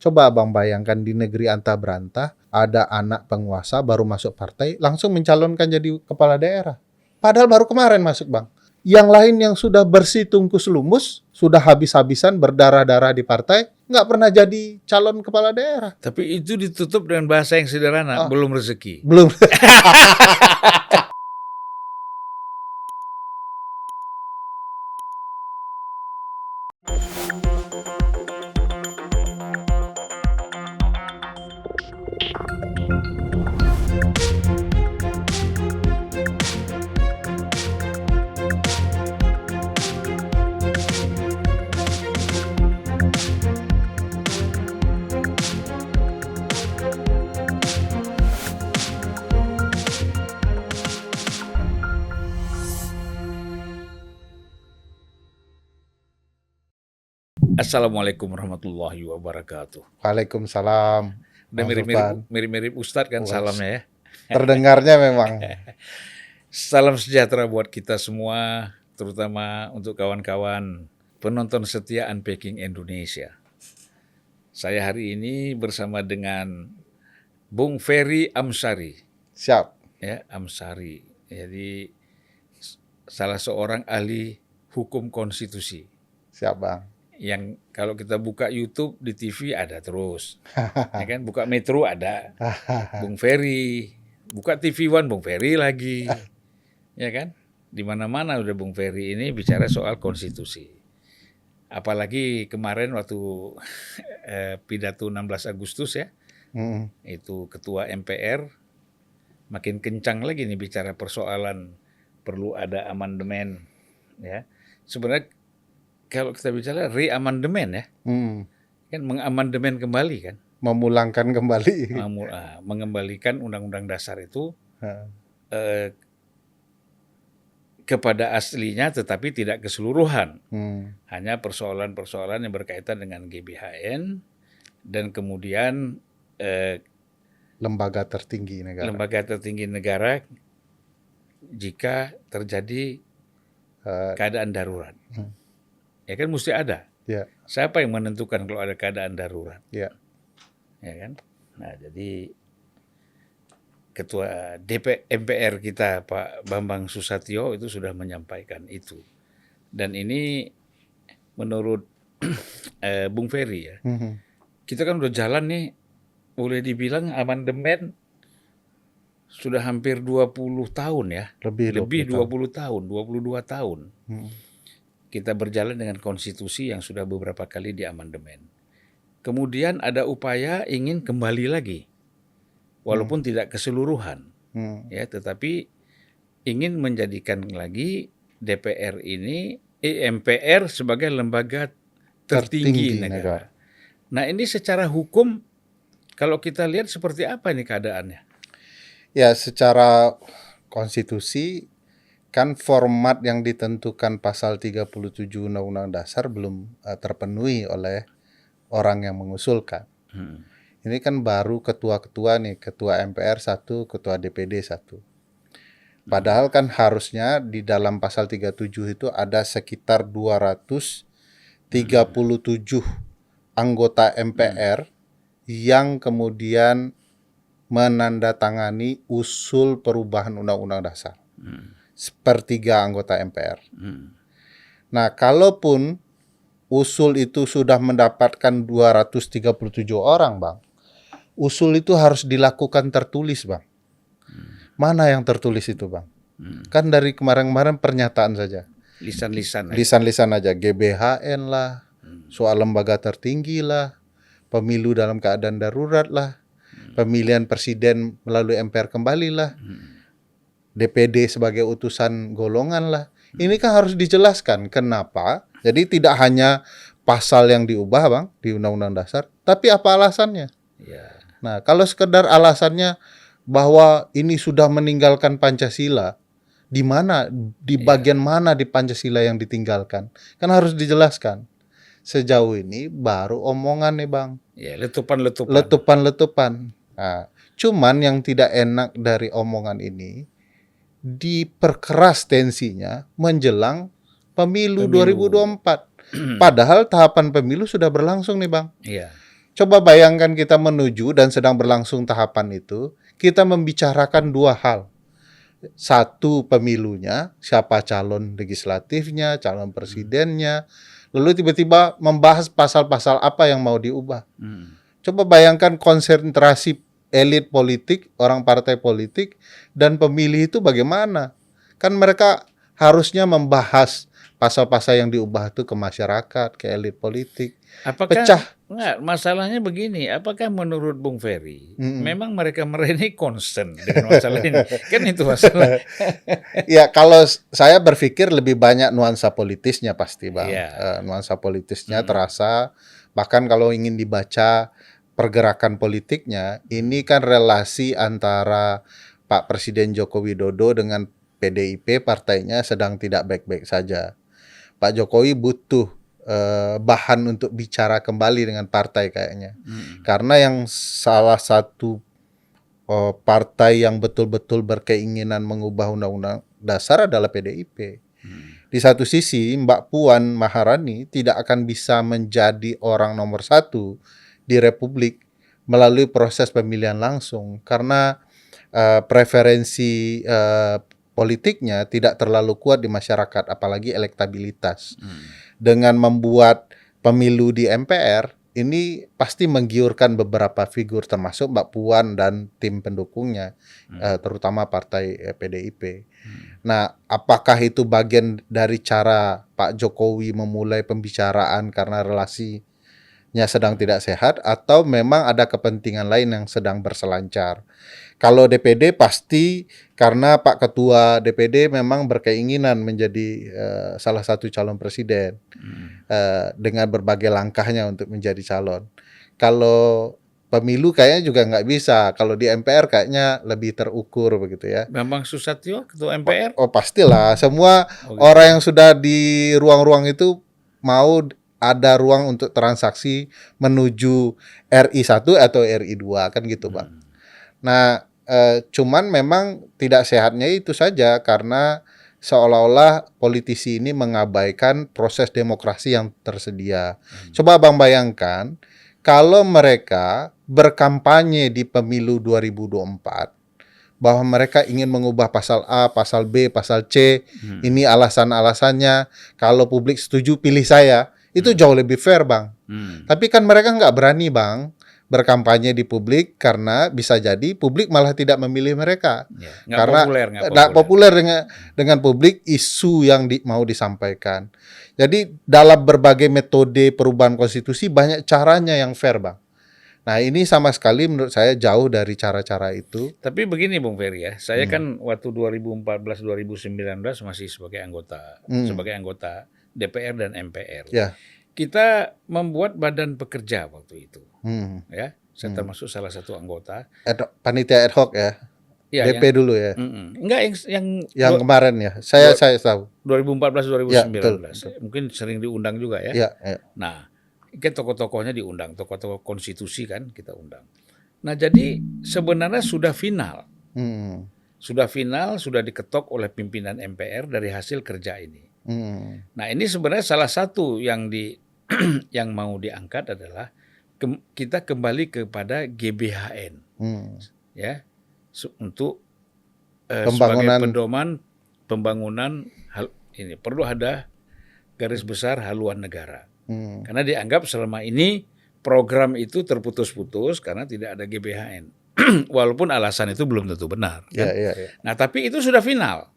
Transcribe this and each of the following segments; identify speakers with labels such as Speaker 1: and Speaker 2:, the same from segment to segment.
Speaker 1: Coba Abang bayangkan di negeri anta berantah, ada anak penguasa baru masuk partai, langsung mencalonkan jadi kepala daerah. Padahal baru kemarin masuk, Bang. Yang lain yang sudah bersih tungkus lumus, sudah habis-habisan berdarah-darah di partai, nggak pernah jadi calon kepala daerah.
Speaker 2: Tapi itu ditutup dengan bahasa yang sederhana, belum rezeki.
Speaker 1: Belum.
Speaker 2: Assalamualaikum warahmatullahi wabarakatuh.
Speaker 1: Waalaikumsalam.
Speaker 2: Udah mirip-mirip Ustadz kan salamnya ya.
Speaker 1: Terdengarnya memang.
Speaker 2: Salam sejahtera buat kita semua, terutama untuk kawan-kawan penonton setia Unpacking Indonesia. Saya hari ini bersama dengan Bung Ferry Amsari.
Speaker 1: Siap.
Speaker 2: Ya, Amsari. Jadi salah seorang ahli hukum konstitusi.
Speaker 1: Siap, Bang.
Speaker 2: Yang kalau kita buka YouTube di TV ada terus, ya kan? Buka Metro ada, Bung Ferry, buka TV One Bung Ferry lagi, ya kan? Di mana-mana udah Bung Ferry ini bicara soal konstitusi. Apalagi kemarin waktu pidato 16 Agustus ya, itu Ketua MPR makin kencang lagi nih bicara persoalan perlu ada amandemen, ya. Sebenarnya kalau kita bicara re-amandemen ya, kan mengamandemen kembali kan,
Speaker 1: memulangkan kembali,
Speaker 2: mengembalikan Undang-Undang Dasar itu kepada aslinya, tetapi tidak keseluruhan, hanya persoalan-persoalan yang berkaitan dengan GBHN dan kemudian
Speaker 1: lembaga tertinggi
Speaker 2: negara jika terjadi keadaan darurat. Ya kan mesti ada.
Speaker 1: Ya.
Speaker 2: Siapa yang menentukan kalau ada keadaan darurat?
Speaker 1: Ya.
Speaker 2: Ya kan? Nah, jadi Ketua MPR kita Pak Bambang Susatyo itu sudah menyampaikan itu. Dan ini menurut Bung Ferry ya. Kita kan udah jalan nih, boleh dibilang amandemen sudah hampir 20 tahun ya. Lebih 20 tahun, 22 tahun. Kita berjalan dengan konstitusi yang sudah beberapa kali diamandemen. Kemudian ada upaya ingin kembali lagi, walaupun tidak keseluruhan, ya, tetapi ingin menjadikan lagi DPR ini, MPR sebagai lembaga tertinggi negara. Nah ini secara hukum, kalau kita lihat seperti apa nih keadaannya?
Speaker 1: Ya secara konstitusi, kan format yang ditentukan pasal 37 Undang-Undang Dasar belum terpenuhi oleh orang yang mengusulkan. Ini kan baru ketua-ketua nih, ketua MPR 1, ketua DPD 1. Padahal kan harusnya di dalam pasal 37 itu ada sekitar 237 anggota MPR yang kemudian menandatangani usul perubahan Undang-Undang Dasar. Sepertiga anggota MPR. Nah, kalaupun usul itu sudah mendapatkan 237 orang, Bang, usul itu harus dilakukan tertulis, Bang. Mana yang tertulis itu, Bang? Kan dari kemarin-kemarin pernyataan saja. Lisan-lisan aja. GBHN lah, soal lembaga tertinggi lah, pemilu dalam keadaan darurat lah, pemilihan presiden melalui MPR kembali lah, DPD sebagai utusan golongan lah. Ini kan harus dijelaskan kenapa. Jadi tidak hanya pasal yang diubah, Bang, di Undang-Undang Dasar, tapi apa alasannya?
Speaker 2: Ya.
Speaker 1: Nah, kalau sekedar alasannya bahwa ini sudah meninggalkan Pancasila, di mana, di bagian mana di Pancasila yang ditinggalkan? Kan harus dijelaskan. Sejauh ini baru omongan nih, Bang.
Speaker 2: Ya, letupan-letupan.
Speaker 1: Letupan-letupan. Nah, cuman yang tidak enak dari omongan ini, diperkeras tensinya menjelang pemilu 2024. Padahal tahapan pemilu sudah berlangsung nih, Bang.
Speaker 2: Iya.
Speaker 1: Coba bayangkan kita menuju dan sedang berlangsung tahapan itu, kita membicarakan dua hal. Satu, pemilunya, siapa calon legislatifnya, calon presidennya, lalu tiba-tiba membahas pasal-pasal apa yang mau diubah. Coba bayangkan konsentrasi elit politik, orang partai politik, dan pemilih itu bagaimana? Kan mereka harusnya membahas pasal-pasal yang diubah itu ke masyarakat, ke elit politik.
Speaker 2: Apakah
Speaker 1: Pecah.
Speaker 2: enggak, masalahnya begini, apakah menurut Bung Ferry
Speaker 1: Mm-mm.
Speaker 2: memang mereka ini concern dengan masalah ini? Kan itu masalah.
Speaker 1: Ya, kalau saya berpikir lebih banyak nuansa politisnya pasti, Bang.
Speaker 2: Iya.
Speaker 1: Nuansa politisnya terasa, bahkan kalau ingin dibaca pergerakan politiknya, ini kan relasi antara Pak Presiden Joko Widodo dengan PDIP, partainya sedang tidak baik-baik saja. Pak Jokowi butuh bahan untuk bicara kembali dengan partai kayaknya. Karena yang salah satu partai yang betul-betul berkeinginan mengubah undang-undang dasar adalah PDIP. Di satu sisi, Mbak Puan Maharani tidak akan bisa menjadi orang nomor satu di Republik melalui proses pemilihan langsung karena preferensi politiknya tidak terlalu kuat di masyarakat, apalagi elektabilitas. Dengan membuat pemilu di MPR, ini pasti menggiurkan beberapa figur termasuk Mbak Puan dan tim pendukungnya, terutama partai PDIP. Nah, apakah itu bagian dari cara Pak Jokowi memulai pembicaraan karena relasinya sedang tidak sehat, atau memang ada kepentingan lain yang sedang berselancar? Kalau DPD pasti karena Pak Ketua DPD memang berkeinginan menjadi salah satu calon presiden dengan berbagai langkahnya untuk menjadi calon. Kalau pemilu kayaknya juga nggak bisa. Kalau di MPR kayaknya lebih terukur begitu ya.
Speaker 2: Bambang Susatyo, Ketua MPR.
Speaker 1: Oh pastilah, semua
Speaker 2: gitu.
Speaker 1: orang yang sudah di ruang-ruang itu mau ada ruang untuk transaksi menuju RI 1 atau RI 2 kan gitu, Bang. Nah, cuman memang tidak sehatnya itu saja karena seolah-olah politisi ini mengabaikan proses demokrasi yang tersedia. Coba Bang bayangkan kalau mereka berkampanye di pemilu 2024 bahwa mereka ingin mengubah pasal A, pasal B, pasal C, ini alasan-alasannya, kalau publik setuju pilih saya, itu jauh lebih fair, Bang. Tapi kan mereka nggak berani, Bang, berkampanye di publik karena bisa jadi publik malah tidak memilih mereka.
Speaker 2: Ya,
Speaker 1: Karena nggak populer dengan publik isu yang mau disampaikan. Jadi dalam berbagai metode perubahan konstitusi banyak caranya yang fair, Bang. Nah ini sama sekali menurut saya jauh dari cara-cara itu.
Speaker 2: Tapi begini Bung Ferry ya, saya kan waktu 2014-2019 masih sebagai anggota DPR dan MPR.
Speaker 1: Ya.
Speaker 2: Kita membuat badan pekerja waktu itu, ya. Saya termasuk salah satu anggota.
Speaker 1: Panitia ad hoc ya.
Speaker 2: Ya,
Speaker 1: DP dulu ya.
Speaker 2: Enggak
Speaker 1: yang kemarin ya. Saya tahu.
Speaker 2: 2014-2019.
Speaker 1: Ya, betul.
Speaker 2: Mungkin sering diundang juga ya.
Speaker 1: Ya.
Speaker 2: Nah, kan tokoh-tokohnya diundang, tokoh-tokoh konstitusi kan kita undang. Nah, jadi sebenarnya sudah final. Sudah final, sudah diketok oleh pimpinan MPR dari hasil kerja ini. Nah, ini sebenarnya salah satu yang yang mau diangkat adalah kita kembali kepada GBHN. Ya. Untuk sebagai pedoman pembangunan ini perlu ada garis besar haluan negara. Karena dianggap selama ini program itu terputus-putus karena tidak ada GBHN. Walaupun alasan itu belum tentu benar. Kan?
Speaker 1: Ya.
Speaker 2: Nah, tapi itu sudah final.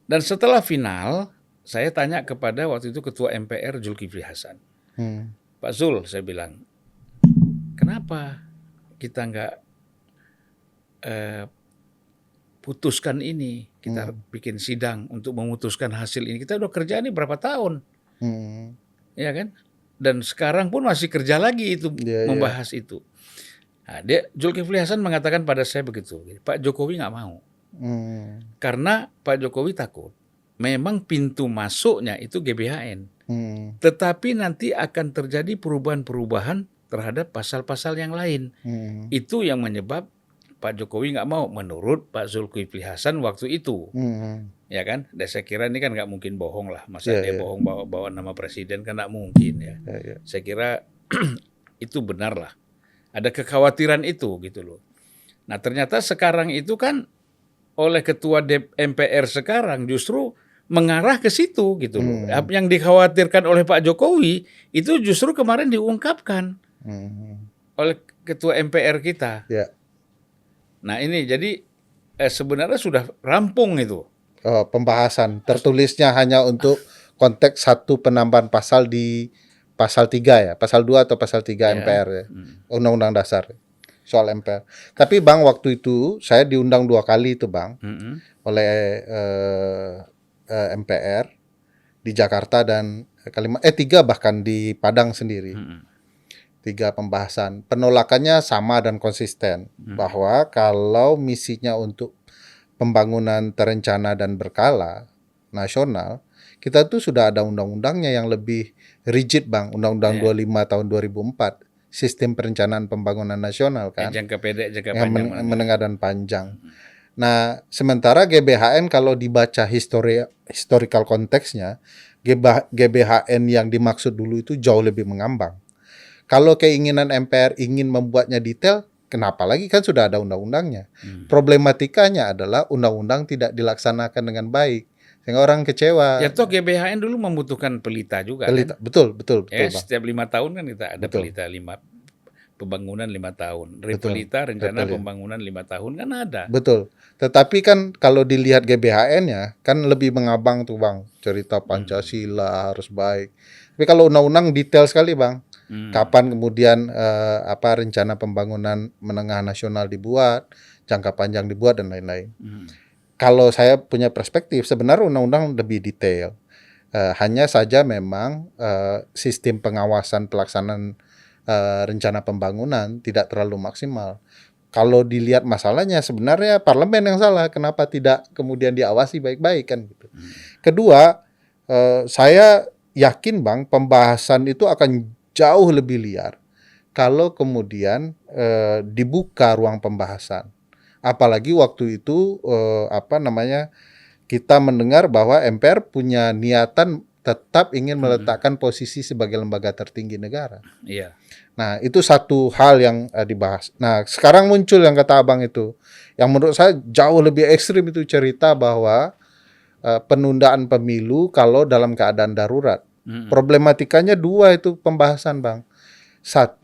Speaker 2: Dan setelah final, saya tanya kepada waktu itu Ketua MPR Zulkifli Hasan. Pak Zul, saya bilang, kenapa kita nggak putuskan ini? Kita bikin sidang untuk memutuskan hasil ini. Kita udah kerja ini berapa tahun? Ya kan? Dan sekarang pun masih kerja lagi itu membahas itu. Nah, Zulkifli Hasan mengatakan pada saya begitu, Pak Jokowi nggak mau. Karena Pak Jokowi takut. Memang pintu masuknya itu GBHN. Tetapi nanti akan terjadi perubahan-perubahan terhadap pasal-pasal yang lain. Itu yang menyebab Pak Jokowi nggak mau menurut Pak Zulkifli Hasan waktu itu. Ya kan? Dan saya kira ini kan nggak mungkin bohong lah. Masa dia bohong bawa nama presiden kan nggak mungkin ya. Saya kira itu benarlah. Ada kekhawatiran itu gitu loh. Nah ternyata sekarang itu kan oleh ketua MPR sekarang justru mengarah ke situ gitu loh. Yang dikhawatirkan oleh Pak Jokowi itu justru kemarin diungkapkan oleh ketua MPR kita.
Speaker 1: Ya.
Speaker 2: Nah ini jadi sebenarnya sudah rampung itu.
Speaker 1: Pembahasan tertulisnya hanya untuk konteks satu penambahan pasal di pasal 3 ya, pasal 2 atau pasal 3 MPR ya. Undang-Undang Dasar soal MPR. Tapi Bang, waktu itu saya diundang 2 kali itu Bang oleh MPR di Jakarta dan 3 bahkan di Padang sendiri. 3 pembahasan. Penolakannya sama dan konsisten bahwa kalau misinya untuk pembangunan terencana dan berkala nasional, kita tuh sudah ada undang-undangnya yang lebih rigid Bang, Undang-Undang 25 tahun 2004, Sistem Perencanaan Pembangunan Nasional kan.
Speaker 2: Jangka pendek, jangka
Speaker 1: yang
Speaker 2: panjang.
Speaker 1: menengah dan panjang. Nah, sementara GBHN kalau dibaca historical konteksnya, GBHN yang dimaksud dulu itu jauh lebih mengambang. Kalau keinginan MPR ingin membuatnya detail, kenapa lagi kan sudah ada undang-undangnya. Problematikanya adalah undang-undang tidak dilaksanakan dengan baik. Sehingga orang kecewa.
Speaker 2: Ya toh GBHN dulu membutuhkan pelita juga.
Speaker 1: Pelita,
Speaker 2: kan?
Speaker 1: betul Bang.
Speaker 2: Setiap 5 tahun kan kita ada
Speaker 1: Betul.
Speaker 2: pelita pembangunan 5 tahun. Repelita rencana pembangunan 5 tahun kan ada.
Speaker 1: Betul. Tetapi kan kalau dilihat GBHN-nya kan lebih mengabang tuh Bang. Cerita Pancasila harus baik. Tapi kalau undang-undang detail sekali Bang. Kapan kemudian rencana pembangunan menengah nasional dibuat, jangka panjang dibuat dan lain-lain. Kalau saya punya perspektif sebenarnya undang-undang lebih detail. Hanya saja memang sistem pengawasan pelaksanaan rencana pembangunan tidak terlalu maksimal. Kalau dilihat masalahnya sebenarnya parlemen yang salah, kenapa tidak kemudian diawasi baik-baik kan gitu. Kedua, saya yakin Bang pembahasan itu akan jauh lebih liar kalau kemudian dibuka ruang pembahasan. Apalagi waktu itu kita mendengar bahwa MPR punya niatan tetap ingin meletakkan posisi sebagai lembaga tertinggi negara.
Speaker 2: Iya.
Speaker 1: Nah, itu satu hal yang dibahas. Nah, sekarang muncul yang kata Abang itu, yang menurut saya jauh lebih ekstrim itu cerita bahwa penundaan pemilu kalau dalam keadaan darurat. Problematikanya 2 itu pembahasan Bang. 1,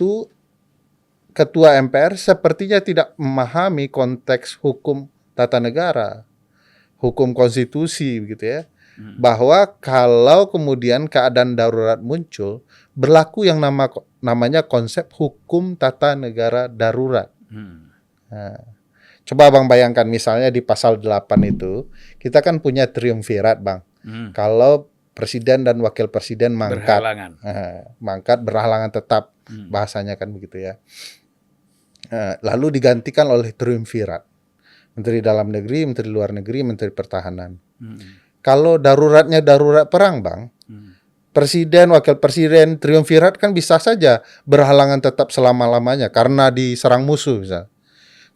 Speaker 1: Ketua MPR sepertinya tidak memahami konteks hukum tata negara, hukum konstitusi begitu ya. Bahwa kalau kemudian keadaan darurat muncul, berlaku yang namanya konsep hukum tata negara darurat. Nah, coba Bang bayangkan misalnya di pasal 8 itu, kita kan punya triumvirat Bang. Kalau presiden dan wakil presiden mangkat berhalangan tetap, bahasanya kan begitu ya. Lalu digantikan oleh triumvirat, Menteri Dalam Negeri, Menteri Luar Negeri, Menteri Pertahanan. Kalau daruratnya darurat perang Bang, presiden, wakil presiden, triumvirat kan bisa saja berhalangan tetap selama-lamanya karena diserang musuh misalnya.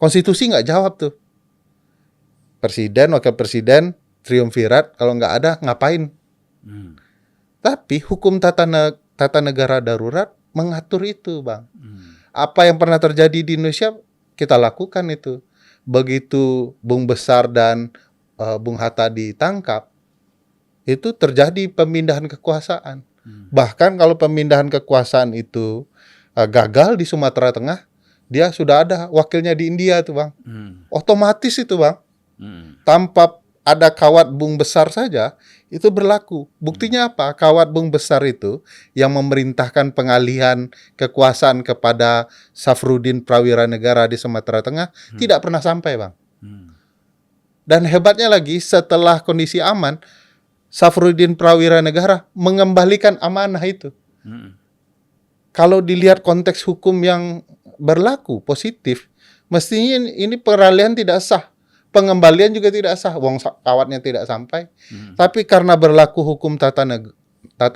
Speaker 1: Konstitusi nggak jawab tuh. Presiden, wakil presiden, triumvirat kalau nggak ada ngapain? Tapi hukum tata negara darurat mengatur itu Bang. Apa yang pernah terjadi di Indonesia kita lakukan itu. Begitu Bung Besar dan Bung Hatta ditangkap, itu terjadi pemindahan kekuasaan. Bahkan kalau pemindahan kekuasaan itu gagal di Sumatera Tengah, dia sudah ada wakilnya di India tuh Bang. Otomatis itu Bang. Tanpa ada kawat Bung Besar saja itu berlaku. Buktinya apa? Kawat Bung Besar itu yang memerintahkan pengalihan kekuasaan kepada Safruddin Prawira Negara di Sumatera Tengah tidak pernah sampai Bang. Dan hebatnya lagi setelah kondisi aman, Safruddin Prawira Negara mengembalikan amanah itu. Kalau dilihat konteks hukum yang berlaku positif, mestinya ini peralihan tidak sah. Pengembalian juga tidak sah, wong kawatnya tidak sampai. Tapi karena berlaku hukum tata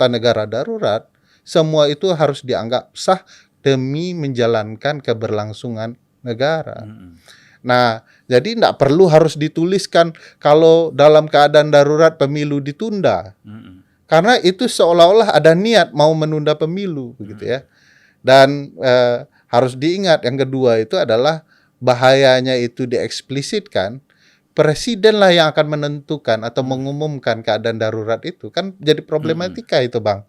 Speaker 1: negara darurat, semua itu harus dianggap sah demi menjalankan keberlangsungan negara. Nah, jadi tidak perlu harus dituliskan kalau dalam keadaan darurat pemilu ditunda. Karena itu seolah-olah ada niat mau menunda pemilu, begitu ya. Dan harus diingat yang kedua itu adalah bahayanya itu dieksplisitkan, presidenlah yang akan menentukan atau mengumumkan keadaan darurat itu. Kan jadi problematika itu, Bang.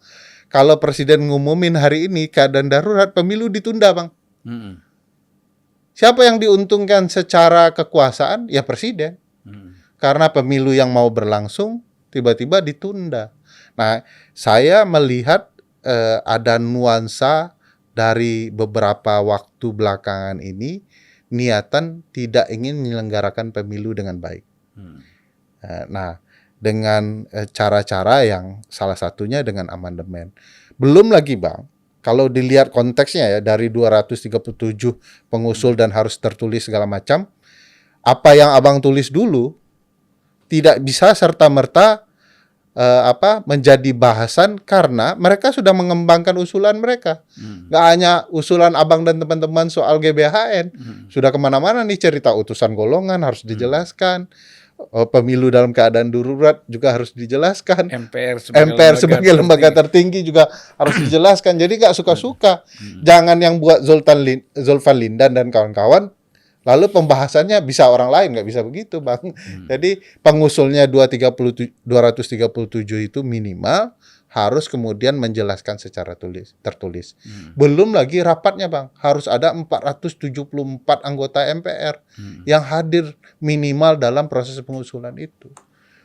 Speaker 1: Kalau presiden ngumumin hari ini keadaan darurat, pemilu ditunda, Bang. Siapa yang diuntungkan secara kekuasaan? Ya presiden. Karena pemilu yang mau berlangsung tiba-tiba ditunda. Nah, saya melihat ada nuansa dari beberapa waktu belakangan ini niatan tidak ingin menyelenggarakan pemilu dengan baik. Nah, dengan cara-cara yang salah satunya dengan amandemen. Belum lagi, Bang, kalau dilihat konteksnya ya, dari 237 pengusul dan harus tertulis segala macam, apa yang Abang tulis dulu tidak bisa serta-merta menjadi bahasan karena mereka sudah mengembangkan usulan mereka. Nggak hanya usulan Abang dan teman-teman soal GBHN, sudah kemana-mana nih cerita utusan golongan harus dijelaskan, pemilu dalam keadaan darurat juga harus dijelaskan, MPR sebagai lembaga tertinggi juga harus dijelaskan. Jadi nggak suka-suka. Jangan yang buat Zulfan Lindan dan kawan-kawan, lalu pembahasannya bisa orang lain, nggak bisa begitu, Bang. Jadi pengusulnya 237 itu minimal harus kemudian menjelaskan secara tertulis. Belum lagi rapatnya, Bang. Harus ada 474 anggota MPR yang hadir minimal dalam proses pengusulan itu.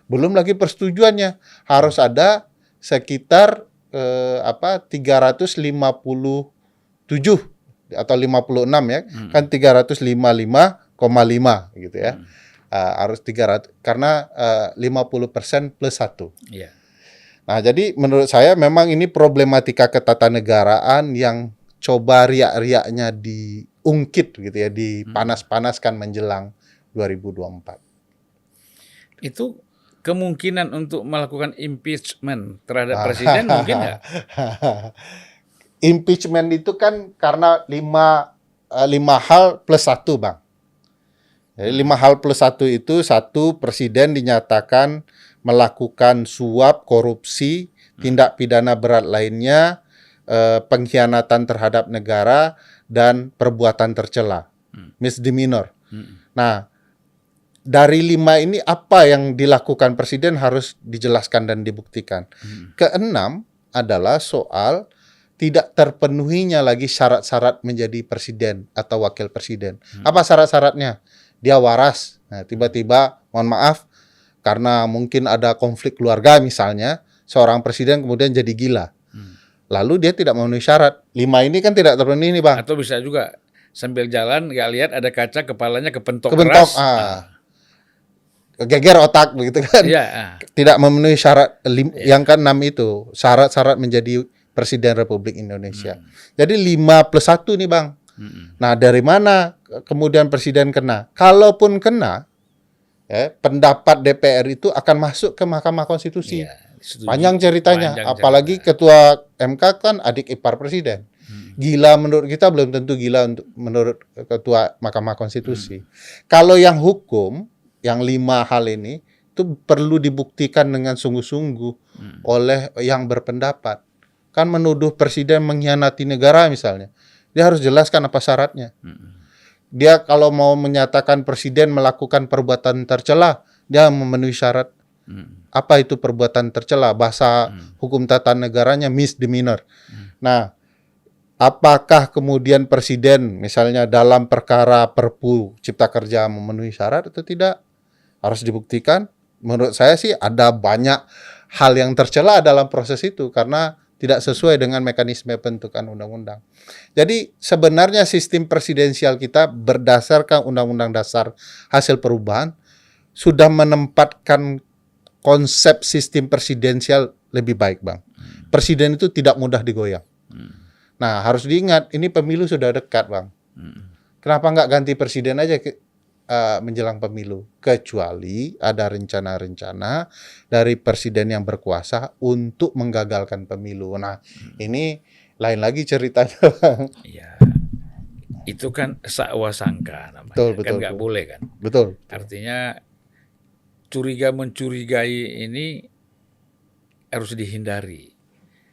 Speaker 1: Belum lagi persetujuannya. Harus ada sekitar 357 atau 56 ya, kan 355,5 gitu ya. Harus 300 karena 50% plus 1.
Speaker 2: Iya.
Speaker 1: Nah, jadi menurut saya memang ini problematika ketatanegaraan yang coba riak-riaknya diungkit gitu ya, dipanas-panaskan menjelang 2024.
Speaker 2: Itu kemungkinan untuk melakukan impeachment terhadap presiden mungkin nggak?
Speaker 1: Impeachment itu kan karena 5 hal plus 1, Bang. Jadi 5 hal plus 1 itu, 1, presiden dinyatakan melakukan suap, korupsi, tindak pidana berat lainnya, pengkhianatan terhadap negara, dan perbuatan tercela, misdemeanor. Nah, dari 5 ini apa yang dilakukan presiden harus dijelaskan dan dibuktikan. Keenam adalah soal tidak terpenuhinya lagi syarat-syarat menjadi presiden atau wakil presiden. Apa syarat-syaratnya? Dia waras. Nah, tiba-tiba, mohon maaf, karena mungkin ada konflik keluarga misalnya, seorang presiden kemudian jadi gila. Lalu dia tidak memenuhi syarat. 5 ini kan tidak terpenuhi nih, Bang.
Speaker 2: Atau bisa juga sambil jalan nggak lihat ada kaca, kepalanya kepentok keras.
Speaker 1: Geger otak begitu kan.
Speaker 2: Iya.
Speaker 1: Tidak memenuhi syarat yang ke-6 itu. Syarat-syarat menjadi Presiden Republik Indonesia. Jadi 5 plus 1 nih, Bang. Nah, dari mana kemudian presiden kena? Kalaupun kena, ya, pendapat DPR itu akan masuk ke Mahkamah Konstitusi.
Speaker 2: Iya,
Speaker 1: panjang ceritanya. Apalagi Ketua MK kan adik ipar presiden. Gila menurut kita belum tentu gila menurut Ketua Mahkamah Konstitusi. Kalau yang hukum, yang 5 hal ini, itu perlu dibuktikan dengan sungguh-sungguh oleh yang berpendapat. Kan menuduh presiden mengkhianati negara misalnya, dia harus jelaskan apa syaratnya. Dia kalau mau menyatakan presiden melakukan perbuatan tercela, dia memenuhi syarat. Apa itu perbuatan tercela? Bahasa hukum tata negaranya misdemeanor. Nah, apakah kemudian presiden misalnya dalam perkara Perpu Cipta Kerja memenuhi syarat atau tidak? Harus dibuktikan. Menurut saya sih ada banyak hal yang tercela dalam proses itu karena tidak sesuai dengan mekanisme pembentukan undang-undang. Jadi sebenarnya sistem presidensial kita berdasarkan Undang-Undang Dasar hasil perubahan sudah menempatkan konsep sistem presidensial lebih baik, Bang. Presiden itu tidak mudah digoyang. Nah, harus diingat ini pemilu sudah dekat, Bang. Kenapa nggak ganti presiden aja menjelang pemilu, kecuali ada rencana-rencana dari presiden yang berkuasa untuk menggagalkan pemilu. Nah, ini lain lagi ceritanya.
Speaker 2: Iya, itu kan sakwa sangka namanya.
Speaker 1: Betul,
Speaker 2: kan nggak boleh kan.
Speaker 1: Betul.
Speaker 2: Artinya curiga mencurigai ini harus dihindari.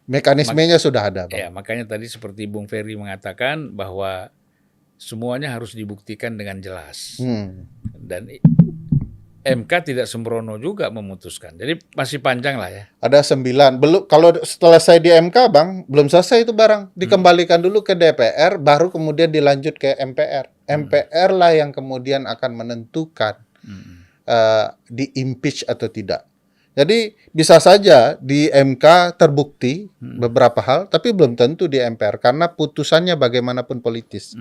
Speaker 1: Mekanismenya sudah ada, Bang.
Speaker 2: Ya, makanya tadi seperti Bung Ferry mengatakan bahwa semuanya harus dibuktikan dengan jelas. Dan MK tidak sembrono juga memutuskan. Jadi masih panjang lah ya.
Speaker 1: Ada 9. Belum, kalau selesai di MK, Bang, belum selesai itu barang. Dikembalikan dulu ke DPR, baru kemudian dilanjut ke MPR. MPR lah yang kemudian akan menentukan di-impeach atau tidak. Jadi bisa saja di MK terbukti beberapa hal, tapi belum tentu di MPR karena putusannya bagaimanapun politis.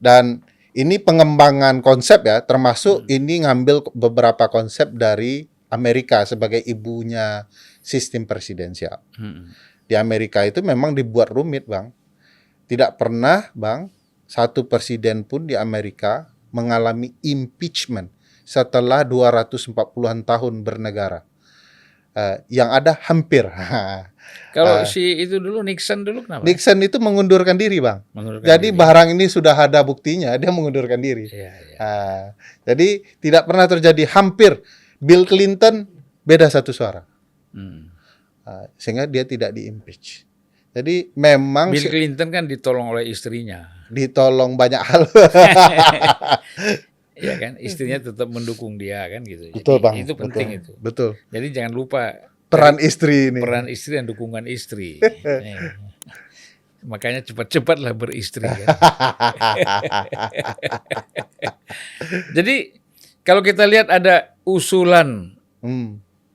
Speaker 1: Dan ini pengembangan konsep ya, termasuk ini ngambil beberapa konsep dari Amerika sebagai ibunya sistem presidensial. Di Amerika itu memang dibuat rumit, Bang. Tidak pernah, Bang, satu presiden pun di Amerika mengalami impeachment setelah 240-an tahun bernegara. Yang ada hampir.
Speaker 2: Kalau si itu dulu Nixon dulu kenapa?
Speaker 1: Nixon itu mengundurkan diri, Bang.
Speaker 2: Mengundurkan
Speaker 1: Jadi
Speaker 2: diri.
Speaker 1: barang ini sudah ada buktinya, dia mengundurkan diri.
Speaker 2: Iya.
Speaker 1: Jadi tidak pernah terjadi hampir. Bill Clinton beda 1 suara. Sehingga dia tidak di-impeach. Jadi memang
Speaker 2: Bill Clinton kan ditolong oleh istrinya.
Speaker 1: ditolong banyak hal.
Speaker 2: Ya kan, istrinya tetap mendukung dia kan gitu.
Speaker 1: Betul,
Speaker 2: Jadi,
Speaker 1: Bang.
Speaker 2: itu penting itu.
Speaker 1: Betul.
Speaker 2: Jadi jangan lupa
Speaker 1: Peran istri ini.
Speaker 2: peran istri dan dukungan istri. Makanya cepat-cepatlah beristri kan. Jadi kalau kita lihat ada usulan,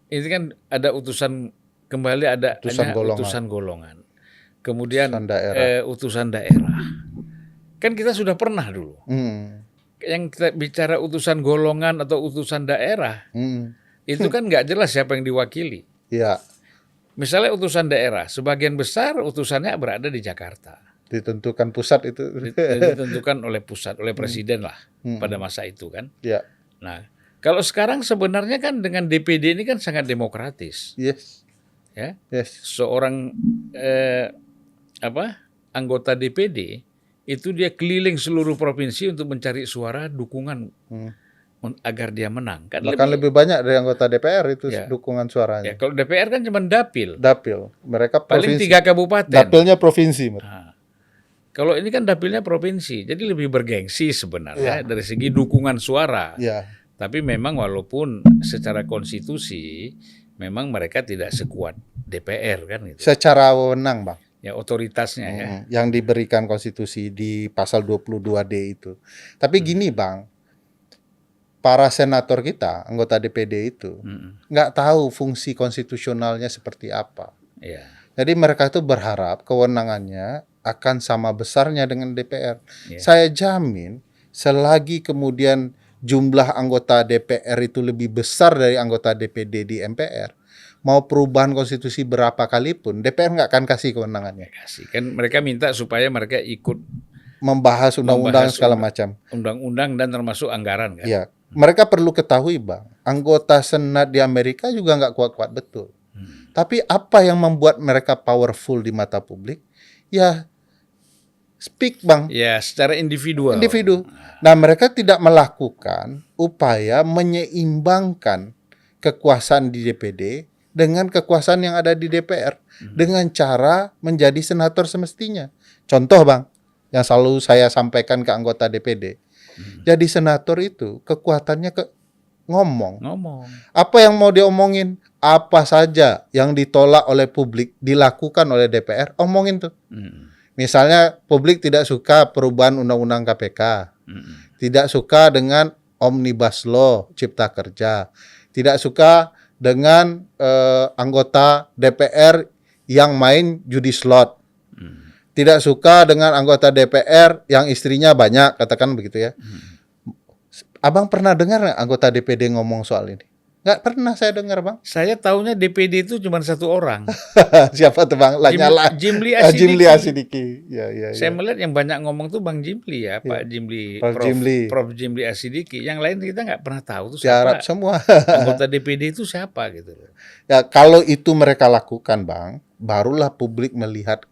Speaker 2: ini kan ada utusan kembali ada
Speaker 1: Utusan golongan.
Speaker 2: utusan golongan. Kemudian
Speaker 1: Utusan daerah.
Speaker 2: utusan daerah. Kan kita sudah pernah dulu. Yang kita bicara utusan golongan atau utusan daerah, itu kan nggak jelas siapa yang diwakili.
Speaker 1: Ya,
Speaker 2: Misalnya utusan daerah, sebagian besar utusannya berada di Jakarta.
Speaker 1: ditentukan pusat itu.
Speaker 2: Ditentukan oleh pusat, oleh presiden lah pada masa itu kan.
Speaker 1: Ya,
Speaker 2: Nah, kalau sekarang sebenarnya kan dengan DPD ini kan sangat demokratis.
Speaker 1: yes.
Speaker 2: Ya,
Speaker 1: Yes.
Speaker 2: seorang anggota DPD itu dia keliling seluruh provinsi untuk mencari suara dukungan agar dia menang. Kan
Speaker 1: Bahkan lebih banyak dari anggota DPR itu
Speaker 2: Ya.
Speaker 1: dukungan
Speaker 2: ya,
Speaker 1: suaranya.
Speaker 2: kalau DPR kan cuma dapil,
Speaker 1: Dapil. Mereka
Speaker 2: paling
Speaker 1: provinsi.
Speaker 2: 3 kabupaten.
Speaker 1: Dapilnya provinsi.
Speaker 2: Nah, kalau ini kan dapilnya provinsi, jadi lebih bergengsi sebenarnya dari segi dukungan suara.
Speaker 1: Ya.
Speaker 2: Tapi memang walaupun secara konstitusi memang mereka tidak sekuat DPR kan gitu.
Speaker 1: Secara wewenang, Bang.
Speaker 2: Ya otoritasnya ya.
Speaker 1: Yang diberikan konstitusi di pasal 22D itu. Tapi gini, Bang. Para senator kita, anggota DPD itu, nggak tahu fungsi konstitusionalnya seperti apa.
Speaker 2: Ya.
Speaker 1: Jadi mereka itu berharap kewenangannya akan sama besarnya dengan DPR.
Speaker 2: Ya.
Speaker 1: Saya jamin selagi kemudian jumlah anggota DPR itu lebih besar dari anggota DPD di MPR, mau perubahan konstitusi berapa kali pun, DPR nggak akan kasih kewenangannya.
Speaker 2: Kasih. Kan mereka minta supaya mereka ikut
Speaker 1: Membahas undang-undang segala macam.
Speaker 2: undang-undang dan termasuk anggaran kan.
Speaker 1: Ya, mereka perlu ketahui, Bang, anggota Senat di Amerika juga nggak kuat-kuat betul. Tapi apa yang membuat mereka powerful di mata publik? Ya, speak, Bang.
Speaker 2: Ya, secara individual.
Speaker 1: Individu. Nah, mereka tidak melakukan upaya menyeimbangkan kekuasaan di DPD dengan kekuasaan yang ada di DPR dengan cara menjadi senator semestinya. Contoh, Bang, yang selalu saya sampaikan ke anggota DPD. Jadi senator itu kekuatannya ngomong. Apa yang mau diomongin? Apa saja yang ditolak oleh publik dilakukan oleh DPR, omongin tuh. Misalnya publik tidak suka perubahan undang-undang KPK. Tidak suka dengan Omnibus Law Cipta Kerja. Tidak suka dengan anggota DPR yang main judi slot. Tidak suka dengan anggota DPR yang istrinya banyak, katakan begitu ya. Abang pernah dengar nggak anggota DPD ngomong soal ini? Nggak pernah saya dengar, Bang.
Speaker 2: Saya taunya DPD itu cuma satu orang.
Speaker 1: Siapa tuh, Bang? Lanyala.
Speaker 2: Jimli Asidiki.
Speaker 1: Jimli Asidiki. Ya.
Speaker 2: Saya melihat yang banyak ngomong tuh Bang Jimli ya, Pak Jimli, Prof Jimli Asidiki. Yang lain kita nggak pernah tahu tuh siapa.
Speaker 1: Semua.
Speaker 2: Anggota DPD itu siapa gitu.
Speaker 1: Ya, kalau itu mereka lakukan, Bang, barulah publik melihat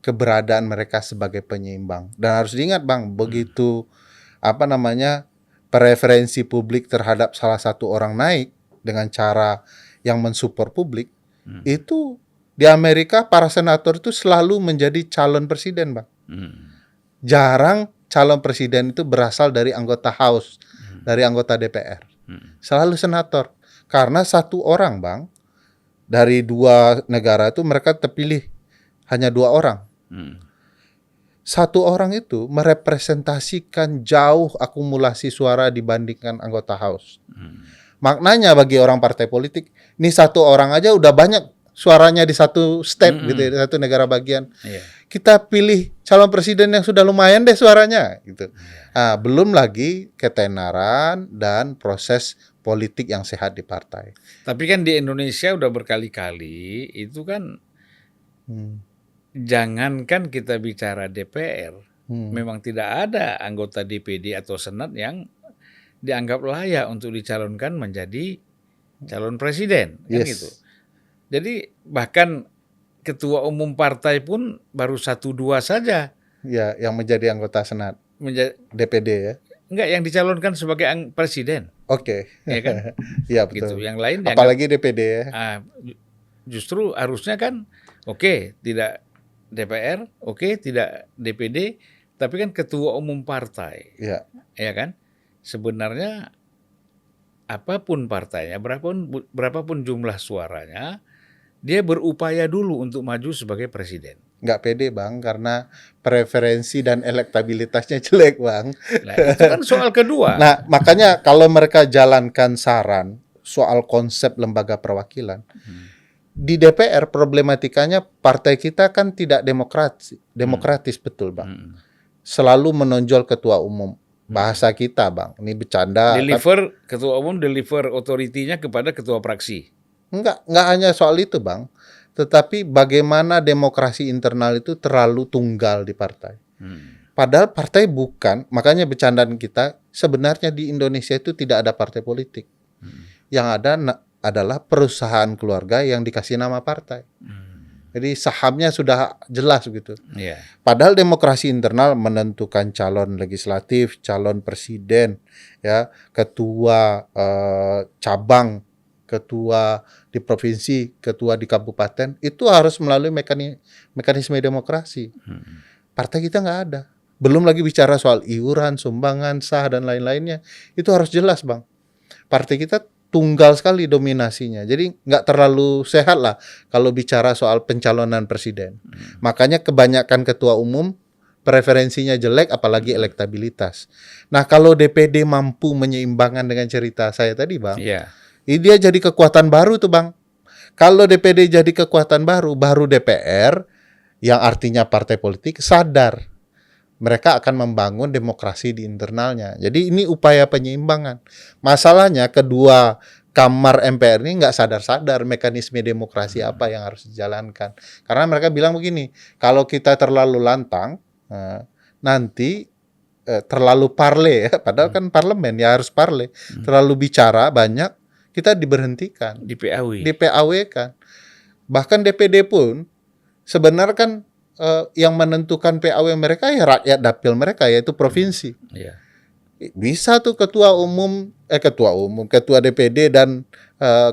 Speaker 1: keberadaan mereka sebagai penyeimbang. Dan harus diingat, Bang, begitu preferensi publik terhadap salah satu orang naik dengan cara yang mensupport publik, itu Di Amerika para senator itu selalu menjadi calon presiden, Bang. Jarang calon presiden itu berasal dari anggota House, dari anggota DPR. Selalu senator. Karena satu orang, Bang, dari 2 negara itu mereka terpilih hanya 2 orang. Satu orang itu merepresentasikan jauh akumulasi suara dibandingkan anggota House. Maknanya bagi orang partai politik, ini satu orang aja udah banyak suaranya di satu state gitu ya, di satu negara bagian. Kita pilih calon presiden yang sudah lumayan deh suaranya gitu. Nah, belum lagi ketenaran dan proses politik yang sehat di partai.
Speaker 2: Tapi kan di Indonesia udah berkali-kali itu kan jangankan kita bicara DPR, memang tidak ada anggota DPD atau Senat yang dianggap layak untuk dicalonkan menjadi calon presiden, kan gitu. Jadi bahkan ketua umum partai pun baru 1-2 saja.
Speaker 1: Ya, yang menjadi anggota Senat, DPD ya.
Speaker 2: Enggak, yang dicalonkan sebagai presiden.
Speaker 1: Oke.
Speaker 2: Ya kan?
Speaker 1: Iya betul.
Speaker 2: Gitu. Yang lain
Speaker 1: apalagi DPD ya.
Speaker 2: Justru harusnya kan tidak DPR, tidak DPD, tapi kan ketua umum partai.
Speaker 1: Iya.
Speaker 2: Ya kan? Sebenarnya apapun partainya, berapapun jumlah suaranya, dia berupaya dulu untuk maju sebagai presiden.
Speaker 1: Nggak pede, Bang, karena preferensi dan elektabilitasnya jelek, Bang.
Speaker 2: Nah, itu kan soal kedua.
Speaker 1: Nah, makanya kalau mereka jalankan saran soal konsep lembaga perwakilan, di DPR problematikanya partai kita kan tidak demokratis betul, Bang. Selalu menonjol ketua umum. Bahasa kita, Bang, ini bercanda.
Speaker 2: Ketua umum deliver otoritinya kepada ketua fraksi.
Speaker 1: Enggak hanya soal itu, Bang. Tetapi bagaimana demokrasi internal itu terlalu tunggal di partai. Padahal partai bukan, makanya bercandaan kita, sebenarnya di Indonesia itu tidak ada partai politik. Yang ada adalah perusahaan keluarga yang dikasih nama partai. Jadi sahamnya sudah jelas gitu. Padahal demokrasi internal menentukan calon legislatif, calon presiden, ya, ketua cabang, ketua di provinsi, ketua di kabupaten, itu harus melalui mekanisme demokrasi. Partai kita nggak ada. Belum lagi bicara soal iuran, sumbangan, sah, dan lain-lainnya. Itu harus jelas, Bang. Partai kita tunggal sekali dominasinya. Jadi nggak terlalu sehat lah kalau bicara soal pencalonan presiden. Makanya kebanyakan ketua umum preferensinya jelek, apalagi elektabilitas. Nah, kalau DPD mampu menyeimbangkan dengan cerita saya tadi, Bang, ini dia jadi kekuatan baru tuh, Bang. Kalau DPD jadi kekuatan baru DPR, yang artinya partai politik, sadar mereka akan membangun demokrasi di internalnya. Jadi ini upaya penyeimbangan. Masalahnya kedua kamar MPR ini nggak sadar-sadar mekanisme demokrasi apa yang harus dijalankan. Karena mereka bilang begini, kalau kita terlalu lantang, nanti terlalu parle ya, padahal kan parlemen ya harus parle. Terlalu bicara banyak, kita diberhentikan, di PAW kan. Bahkan DPD pun sebenarnya kan yang menentukan PAW mereka ya rakyat dapil mereka, yaitu provinsi. Bisa tuh ketua DPD dan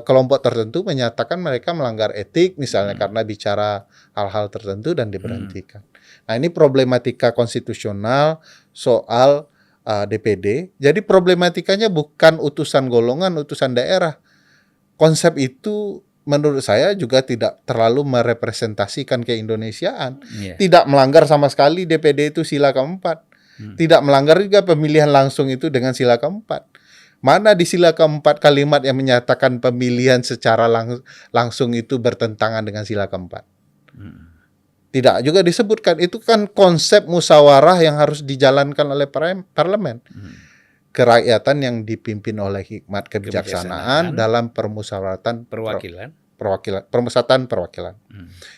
Speaker 1: kelompok tertentu menyatakan mereka melanggar etik misalnya karena bicara hal-hal tertentu dan diberhentikan. Nah, ini problematika konstitusional soal DPD. Jadi problematikanya bukan utusan golongan, utusan daerah. Konsep itu menurut saya juga tidak terlalu merepresentasikan keindonesiaan. Tidak melanggar sama sekali DPD itu sila keempat. Tidak melanggar juga pemilihan langsung itu dengan sila keempat. Mana di sila keempat kalimat yang menyatakan pemilihan secara langsung itu bertentangan dengan sila keempat? Tidak juga disebutkan. Itu kan konsep musyawarah yang harus dijalankan oleh parlemen. Kerakyatan yang dipimpin oleh hikmat kebijaksanaan dalam permusyawaratan perwakilan.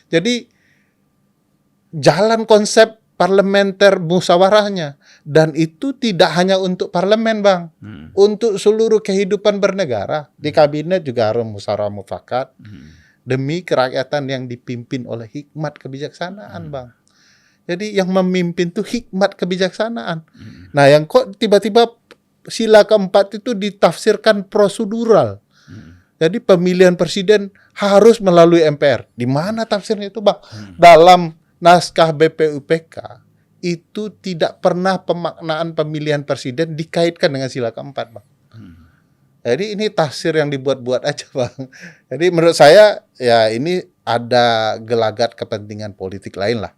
Speaker 1: Jadi jalan konsep parlementer musyawarahnya, dan itu tidak hanya untuk parlemen, Bang, untuk seluruh kehidupan bernegara. Di kabinet juga harus musyawarah mufakat demi kerakyatan yang dipimpin oleh hikmat kebijaksanaan, Bang. Jadi yang memimpin tuh hikmat kebijaksanaan. Nah, yang kok tiba-tiba sila keempat itu ditafsirkan prosedural. Jadi pemilihan presiden harus melalui MPR. Di mana tafsirnya itu, Bang? Dalam naskah BPUPK itu tidak pernah pemaknaan pemilihan presiden dikaitkan dengan sila keempat, Bang. Jadi ini tafsir yang dibuat-buat aja, Bang. Jadi menurut saya ya ini ada gelagat kepentingan politik lain lah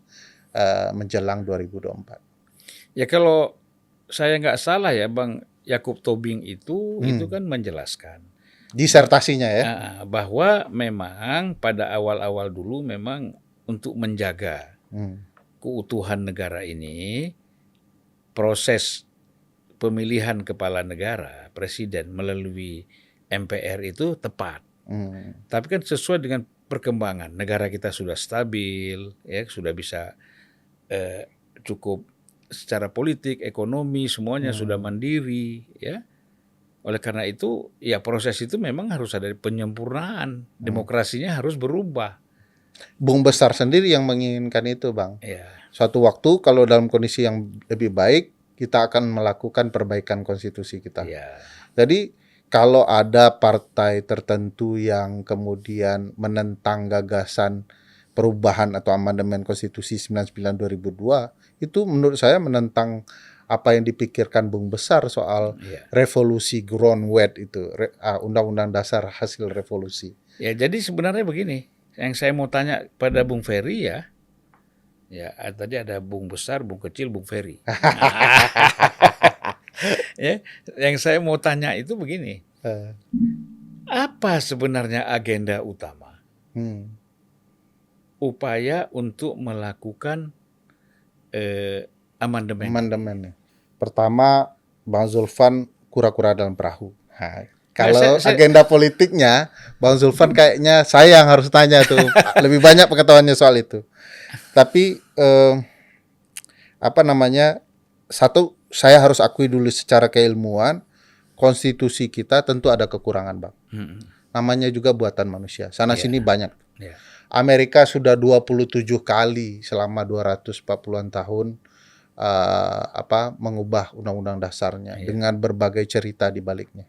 Speaker 1: menjelang 2024.
Speaker 2: Ya kalau saya nggak salah ya Bang Yakub Tobing itu kan menjelaskan
Speaker 1: Disertasinya ya.
Speaker 2: bahwa memang pada awal-awal dulu memang untuk menjaga keutuhan negara ini, proses pemilihan kepala negara, presiden melalui MPR itu tepat. Tapi kan sesuai dengan perkembangan, negara kita sudah stabil, ya sudah bisa cukup secara politik, ekonomi, semuanya sudah mandiri, ya. Oleh karena itu, ya proses itu memang harus ada penyempurnaan, demokrasinya harus berubah.
Speaker 1: Bung Besar sendiri yang menginginkan itu, Bang.
Speaker 2: Ya.
Speaker 1: Suatu waktu kalau dalam kondisi yang lebih baik, kita akan melakukan perbaikan konstitusi kita.
Speaker 2: Ya.
Speaker 1: Jadi kalau ada partai tertentu yang kemudian menentang gagasan perubahan atau amandemen konstitusi 99 2002, itu menurut saya menentang apa yang dipikirkan Bung Besar soal revolusi Groundwet itu, undang-undang dasar hasil revolusi.
Speaker 2: Ya, jadi sebenarnya begini, yang saya mau tanya pada Bung Ferry ya tadi ada Bung Besar, Bung Kecil, Bung Ferry. Ya, yang saya mau tanya itu begini, apa sebenarnya agenda utama upaya untuk melakukan amandemen?
Speaker 1: Pertama, Bang Zulfan kura-kura dalam perahu. Nah, kalau agenda politiknya, Bang Zulfan kayaknya saya yang harus tanya tuh, lebih banyak pengetahuannya soal itu. Tapi satu, saya harus akui dulu secara keilmuan, konstitusi kita tentu ada kekurangan, Bang. Namanya juga buatan manusia. Sana-sini banyak. Amerika sudah 27 kali selama 240-an tahun mengubah undang-undang dasarnya dengan berbagai cerita di baliknya.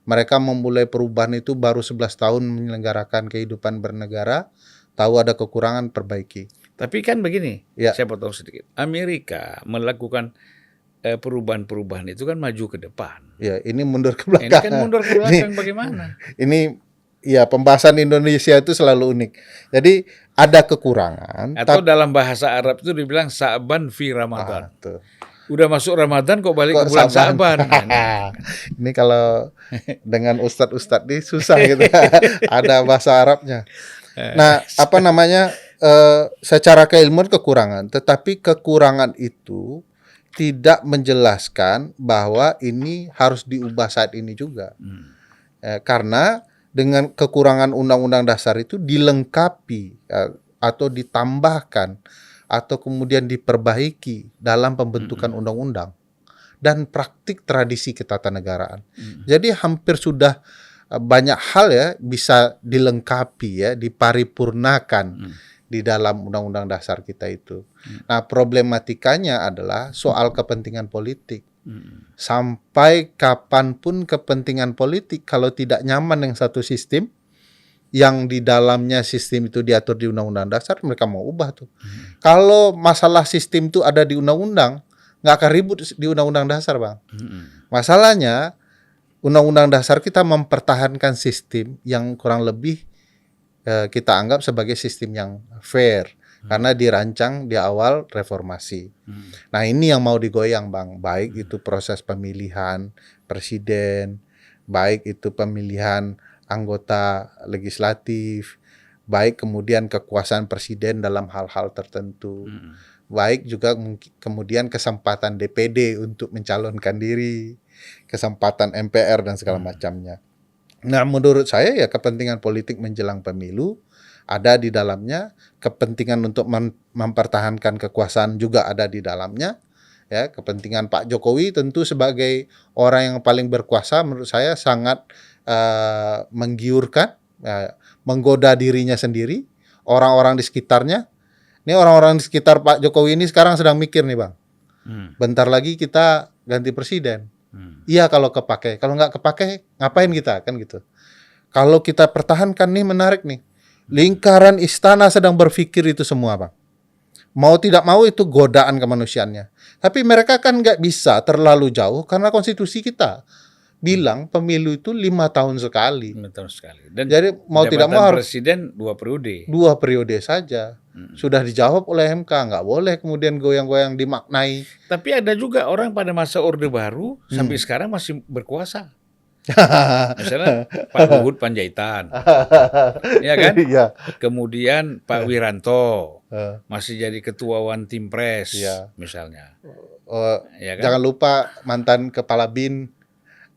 Speaker 1: Mereka memulai perubahan itu baru 11 tahun menyelenggarakan kehidupan bernegara, tahu ada kekurangan, perbaiki.
Speaker 2: Tapi kan begini, saya potong sedikit. Amerika melakukan perubahan-perubahan itu kan maju ke depan.
Speaker 1: Ya, ini mundur ke belakang.
Speaker 2: Ini kan mundur ke belakang bagaimana?
Speaker 1: Ini pembahasan Indonesia itu selalu unik. Jadi ada kekurangan.
Speaker 2: Atau dalam bahasa Arab itu dibilang Sa'ban fi Ramadan. Udah masuk Ramadan kok balik ke bulan Sa'ban.
Speaker 1: Ini kalau dengan ustadz-ustadz ini susah gitu. Ada bahasa Arabnya. Nah, secara keilmuan kekurangan, tetapi kekurangan itu tidak menjelaskan bahwa ini harus diubah saat ini juga. Karena dengan kekurangan undang-undang dasar itu dilengkapi atau ditambahkan atau kemudian diperbaiki dalam pembentukan undang-undang dan praktik tradisi ketatanegaraan. Jadi hampir sudah banyak hal ya bisa dilengkapi ya, diparipurnakan di dalam undang-undang dasar kita itu. Nah, problematikanya adalah soal kepentingan politik. Sampai kapanpun kepentingan politik kalau tidak nyaman dengan satu sistem yang di dalamnya sistem itu diatur di undang-undang dasar, mereka mau ubah tuh. Kalau masalah sistem itu ada di undang-undang, nggak akan ribut di undang-undang dasar, Bang. Masalahnya undang-undang dasar kita mempertahankan sistem yang kurang lebih kita anggap sebagai sistem yang fair. Karena dirancang di awal reformasi. Nah, ini yang mau digoyang, Bang. Baik itu proses pemilihan presiden, baik itu pemilihan anggota legislatif, baik kemudian kekuasaan presiden dalam hal-hal tertentu, baik juga kemudian kesempatan DPD untuk mencalonkan diri, kesempatan MPR dan segala macamnya. Nah, menurut saya ya kepentingan politik menjelang pemilu ada di dalamnya, kepentingan untuk mempertahankan kekuasaan juga ada di dalamnya. Ya, kepentingan Pak Jokowi tentu sebagai orang yang paling berkuasa menurut saya sangat menggiurkan, menggoda dirinya sendiri, orang-orang di sekitarnya. Ini orang-orang di sekitar Pak Jokowi ini sekarang sedang mikir nih, Bang. Bentar lagi kita ganti presiden. Iya kalau kepake, kalau nggak kepake ngapain kita kan gitu. Kalau kita pertahankan nih, menarik nih. Lingkaran istana sedang berpikir itu semua, Bang. Mau tidak mau itu godaan kemanusiaannya. Tapi mereka kan nggak bisa terlalu jauh karena konstitusi kita bilang pemilu itu 5 tahun sekali.
Speaker 2: 5 tahun sekali. Dan
Speaker 1: Jadi mau tidak mau
Speaker 2: jabatan
Speaker 1: harus
Speaker 2: presiden 2 periode.
Speaker 1: 2 periode saja. Sudah dijawab oleh MK, nggak boleh kemudian goyang-goyang dimaknai.
Speaker 2: Tapi ada juga orang pada masa Orde Baru sampai sekarang masih berkuasa. Misalnya Pak Luhut Panjaitan, ya kan?
Speaker 1: Iya.
Speaker 2: Kemudian Pak Wiranto
Speaker 1: Eh,
Speaker 2: masih jadi ketua One Team Press,
Speaker 1: Iya.
Speaker 2: misalnya.
Speaker 1: oh,
Speaker 2: Ya kan?
Speaker 1: Jangan lupa mantan kepala BIN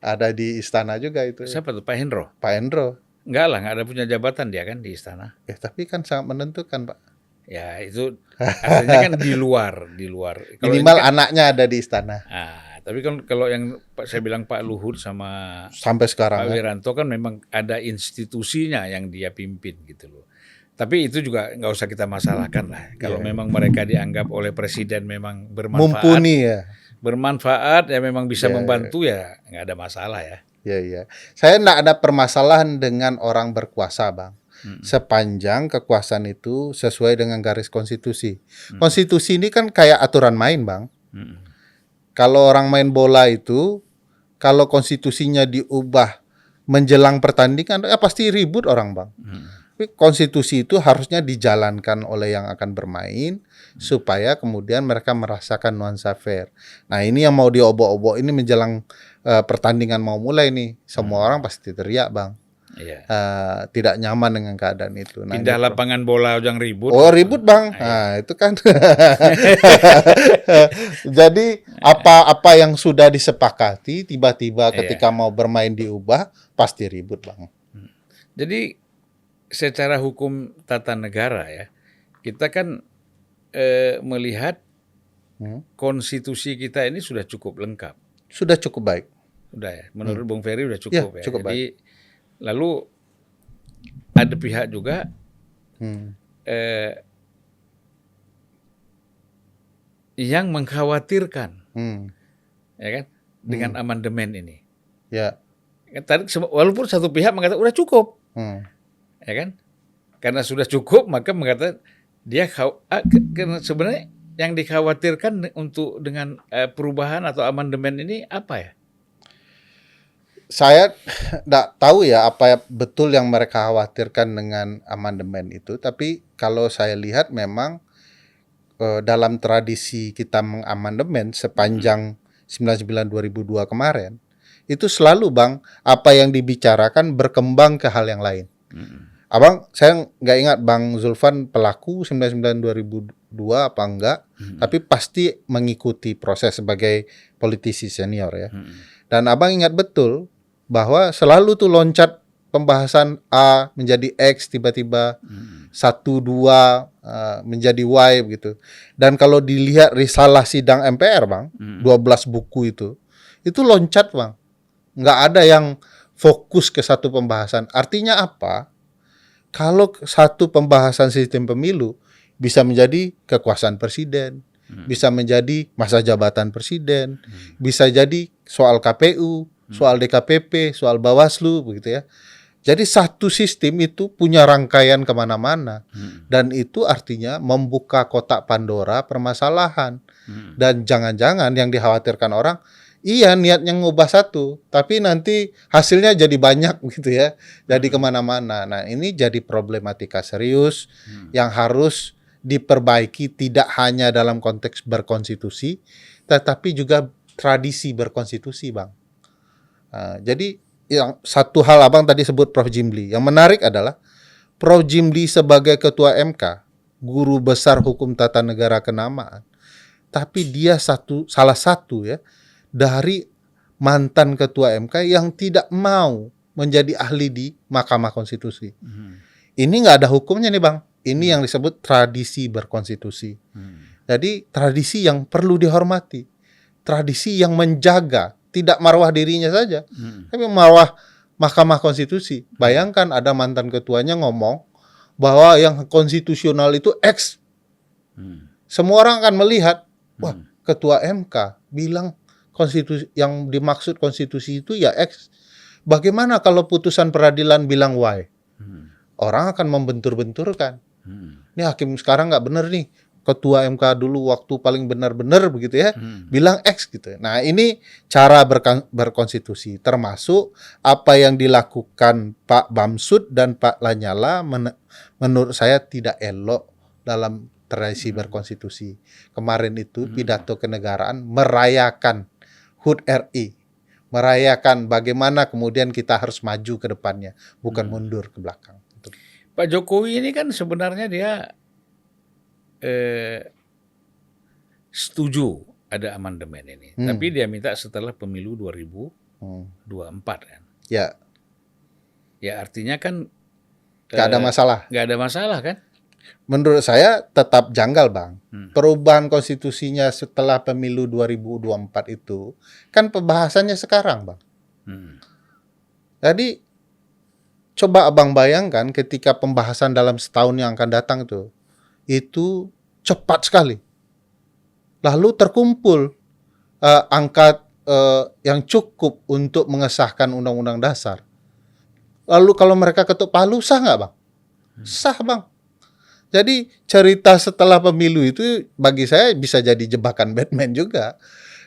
Speaker 1: ada di istana juga itu.
Speaker 2: Siapa tuh, Pak Hendro?
Speaker 1: Pak Endro.
Speaker 2: Enggak lah, nggak ada punya jabatan dia kan di istana.
Speaker 1: Tapi kan sangat menentukan, Pak.
Speaker 2: Ya itu artinya kan di luar. Kalau ini
Speaker 1: Minimal
Speaker 2: kan-
Speaker 1: anaknya ada di istana
Speaker 2: tapi kan kalau yang saya bilang Pak Luhut sama
Speaker 1: sampai
Speaker 2: Pak
Speaker 1: sekarang. Ya.
Speaker 2: Wiranto kan memang ada institusinya yang dia pimpin gitu loh. Tapi itu juga nggak usah kita masalahkan lah. Kalau memang mereka dianggap oleh presiden memang
Speaker 1: Mumpuni ya.
Speaker 2: bermanfaat ya memang bisa membantu ya nggak ada masalah ya.
Speaker 1: Iya. Saya enggak ada permasalahan dengan orang berkuasa, Bang. Sepanjang kekuasaan itu sesuai dengan garis konstitusi. Konstitusi ini kan kayak aturan main, Bang. Kalau orang main bola itu, kalau konstitusinya diubah menjelang pertandingan, ya pasti ribut orang, Bang. Tapi konstitusi itu harusnya dijalankan oleh yang akan bermain supaya kemudian mereka merasakan nuansa fair. Nah, ini yang mau diobok-obok ini menjelang pertandingan mau mulai nih. Semua orang pasti teriak, Bang.
Speaker 2: Iya.
Speaker 1: Tidak nyaman dengan keadaan itu. Nah,
Speaker 2: Pindah
Speaker 1: ini
Speaker 2: lapangan bola jangan ribut.
Speaker 1: Oh, ribut, Bang. Nah, itu kan. Jadi apa yang sudah disepakati tiba-tiba ketika mau bermain diubah pasti ribut, Bang.
Speaker 2: Jadi secara hukum tata negara ya, kita kan melihat konstitusi kita ini sudah cukup lengkap.
Speaker 1: Sudah cukup baik.
Speaker 2: Sudah ya, menurut Bung Ferry sudah cukup ya.
Speaker 1: Cukup
Speaker 2: Jadi lalu ada pihak juga yang mengkhawatirkan, ya kan, dengan amandemen ini.
Speaker 1: Ya.
Speaker 2: Tadi walaupun satu pihak mengatakan udah cukup, ya kan, karena sudah cukup maka mengatakan dia karena sebenarnya yang dikhawatirkan untuk dengan perubahan atau amandemen ini apa ya?
Speaker 1: Saya tidak tahu ya apa betul yang mereka khawatirkan dengan amandemen itu. Tapi kalau saya lihat memang dalam tradisi kita mengamandemen sepanjang 99-2002 kemarin, itu selalu, Bang, apa yang dibicarakan berkembang ke hal yang lain. Abang, saya nggak ingat Bang Zulfan pelaku 99-2002 apa enggak, tapi pasti mengikuti proses sebagai politisi senior ya. Dan Abang ingat betul bahwa selalu tuh loncat pembahasan A menjadi X tiba-tiba 1, 2 menjadi Y begitu. Dan kalau dilihat risalah sidang MPR, Bang, 12 buku itu loncat, Bang. Nggak ada yang fokus ke satu pembahasan. Artinya apa? Kalau satu pembahasan sistem pemilu bisa menjadi kekuasaan presiden, bisa menjadi masa jabatan presiden, bisa jadi soal KPU, soal DKPP, soal Bawaslu, begitu ya. Jadi satu sistem itu punya rangkaian kemana-mana, dan itu artinya membuka kotak Pandora permasalahan. Dan jangan-jangan yang dikhawatirkan orang, iya niatnya ngubah satu, tapi nanti hasilnya jadi banyak gitu ya, jadi kemana-mana. Nah ini jadi problematika serius yang harus diperbaiki tidak hanya dalam konteks berkonstitusi, tetapi juga tradisi berkonstitusi, Bang. Jadi yang satu hal Abang tadi sebut Prof. Jimli, yang menarik adalah Prof. Jimli sebagai ketua MK, guru besar hukum tata negara kenamaan, tapi dia salah satu ya dari mantan ketua MK yang tidak mau menjadi ahli di Mahkamah Konstitusi. Ini nggak ada hukumnya nih, Bang. Ini yang disebut tradisi berkonstitusi. Jadi tradisi yang perlu dihormati, tradisi yang menjaga tidak marwah dirinya saja, tapi marwah Mahkamah Konstitusi. Bayangkan ada mantan ketuanya ngomong bahwa yang konstitusional itu X. Semua orang akan melihat, wah, ketua MK bilang konstitusi yang dimaksud konstitusi itu ya X. Bagaimana kalau putusan peradilan bilang Y? Orang akan membentur-benturkan. Ini hakim sekarang nggak benar nih. Ketua MK dulu waktu paling benar-benar begitu ya, bilang X gitu. Nah ini cara berkonstitusi, termasuk apa yang dilakukan Pak Bamsud dan Pak Lanyala menurut saya tidak elok dalam tradisi berkonstitusi. Kemarin itu pidato kenegaraan merayakan HUT RI, merayakan bagaimana kemudian kita harus maju ke depannya, bukan mundur ke belakang.
Speaker 2: Pak Jokowi ini kan sebenarnya dia setuju ada amandemen ini, tapi dia minta setelah pemilu 2024 kan.
Speaker 1: Ya.
Speaker 2: Ya artinya kan
Speaker 1: Nggak ada masalah.
Speaker 2: Nggak ada masalah kan?
Speaker 1: Menurut saya tetap janggal, Bang. Perubahan konstitusinya setelah pemilu 2024 itu kan pembahasannya sekarang, Bang. Jadi coba Abang bayangkan ketika pembahasan dalam setahun yang akan datang itu cepat sekali. Lalu terkumpul angka yang cukup untuk mengesahkan undang-undang dasar. Lalu kalau mereka ketuk palu, sah nggak, Bang? Sah, Bang. Jadi cerita setelah pemilu itu bagi saya bisa jadi jebakan Batman juga.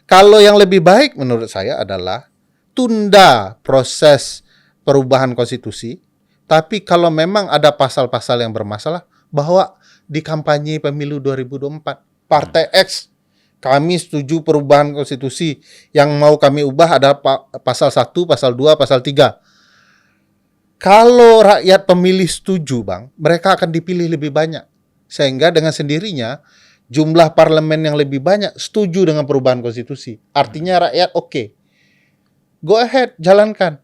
Speaker 1: Kalau yang lebih baik menurut saya adalah tunda proses perubahan konstitusi. Tapi kalau memang ada pasal-pasal yang bermasalah, bahwa di kampanye pemilu 2024, Partai X, kami setuju perubahan konstitusi. Yang mau kami ubah ada pasal 1, pasal 2, pasal 3. Kalau rakyat pemilih setuju, Bang, mereka akan dipilih lebih banyak. Sehingga dengan sendirinya jumlah parlemen yang lebih banyak setuju dengan perubahan konstitusi. Artinya rakyat oke. Go ahead, jalankan.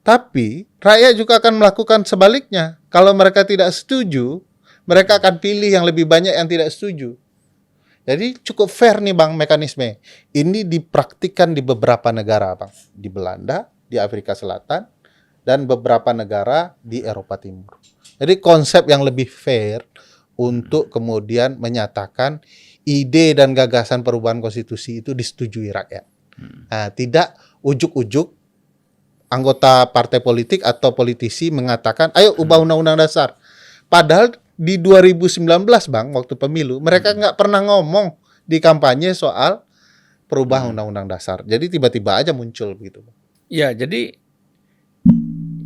Speaker 1: Tapi rakyat juga akan melakukan sebaliknya. Kalau mereka tidak setuju, mereka akan pilih yang lebih banyak yang tidak setuju. Jadi cukup fair nih, Bang, mekanisme. Ini dipraktikkan di beberapa negara, Bang. Di Belanda, di Afrika Selatan, dan beberapa negara di Eropa Timur. Jadi konsep yang lebih fair untuk kemudian menyatakan ide dan gagasan perubahan konstitusi itu disetujui rakyat. Nah, tidak ujuk-ujuk anggota partai politik atau politisi mengatakan, ayo ubah undang-undang dasar. Padahal di 2019, Bang, waktu pemilu, mereka nggak pernah ngomong di kampanye soal perubahan undang-undang dasar. Jadi tiba-tiba aja muncul begitu.
Speaker 2: Ya, jadi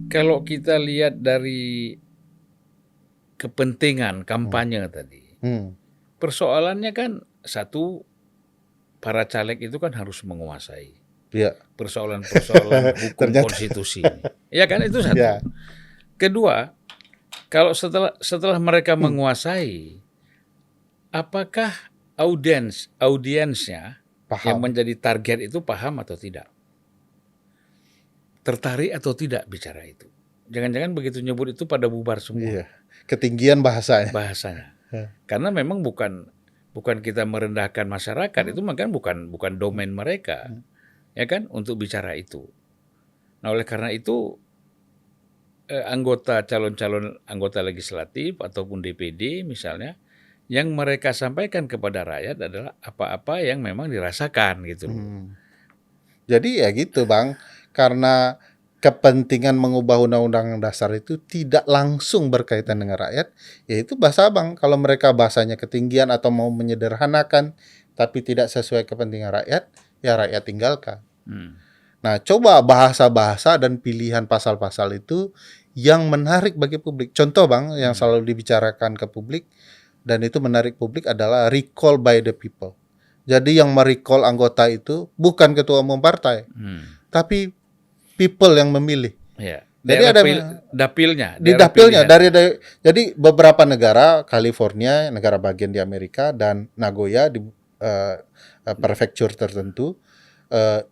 Speaker 2: kalau kita lihat dari kepentingan kampanye tadi, persoalannya kan satu, para caleg itu kan harus menguasai persoalan-persoalan hukum konstitusi. Ya kan, itu satu. Ya. Kedua, kalau setelah mereka menguasai, apakah audiensnya yang menjadi target itu paham atau tidak? Tertarik atau tidak bicara itu? Jangan-jangan begitu nyebut itu pada bubar semua.
Speaker 1: Iya. Ketinggian bahasanya.
Speaker 2: Karena memang bukan kita merendahkan masyarakat, itu kan bukan domain mereka. Ya kan, untuk bicara itu. Nah, oleh karena itu calon-calon anggota legislatif ataupun DPD misalnya, yang mereka sampaikan kepada rakyat adalah apa-apa yang memang dirasakan gitu.
Speaker 1: Jadi ya gitu, Bang, karena kepentingan mengubah undang-undang dasar itu tidak langsung berkaitan dengan rakyat, yaitu bahasa, Bang. Kalau mereka bahasanya ketinggian atau mau menyederhanakan tapi tidak sesuai kepentingan rakyat, ya rakyat tinggalkan. Nah, coba bahasa-bahasa dan pilihan pasal-pasal itu yang menarik bagi publik. Contoh, Bang, yang selalu dibicarakan ke publik dan itu menarik publik adalah recall by the people. Jadi yang merecall anggota itu bukan ketua umum partai, tapi people yang memilih.
Speaker 2: Ya.
Speaker 1: Jadi ada
Speaker 2: dapilnya.
Speaker 1: Di dapilnya jadi beberapa negara, California, negara bagian di Amerika, dan Nagoya di prefecture tertentu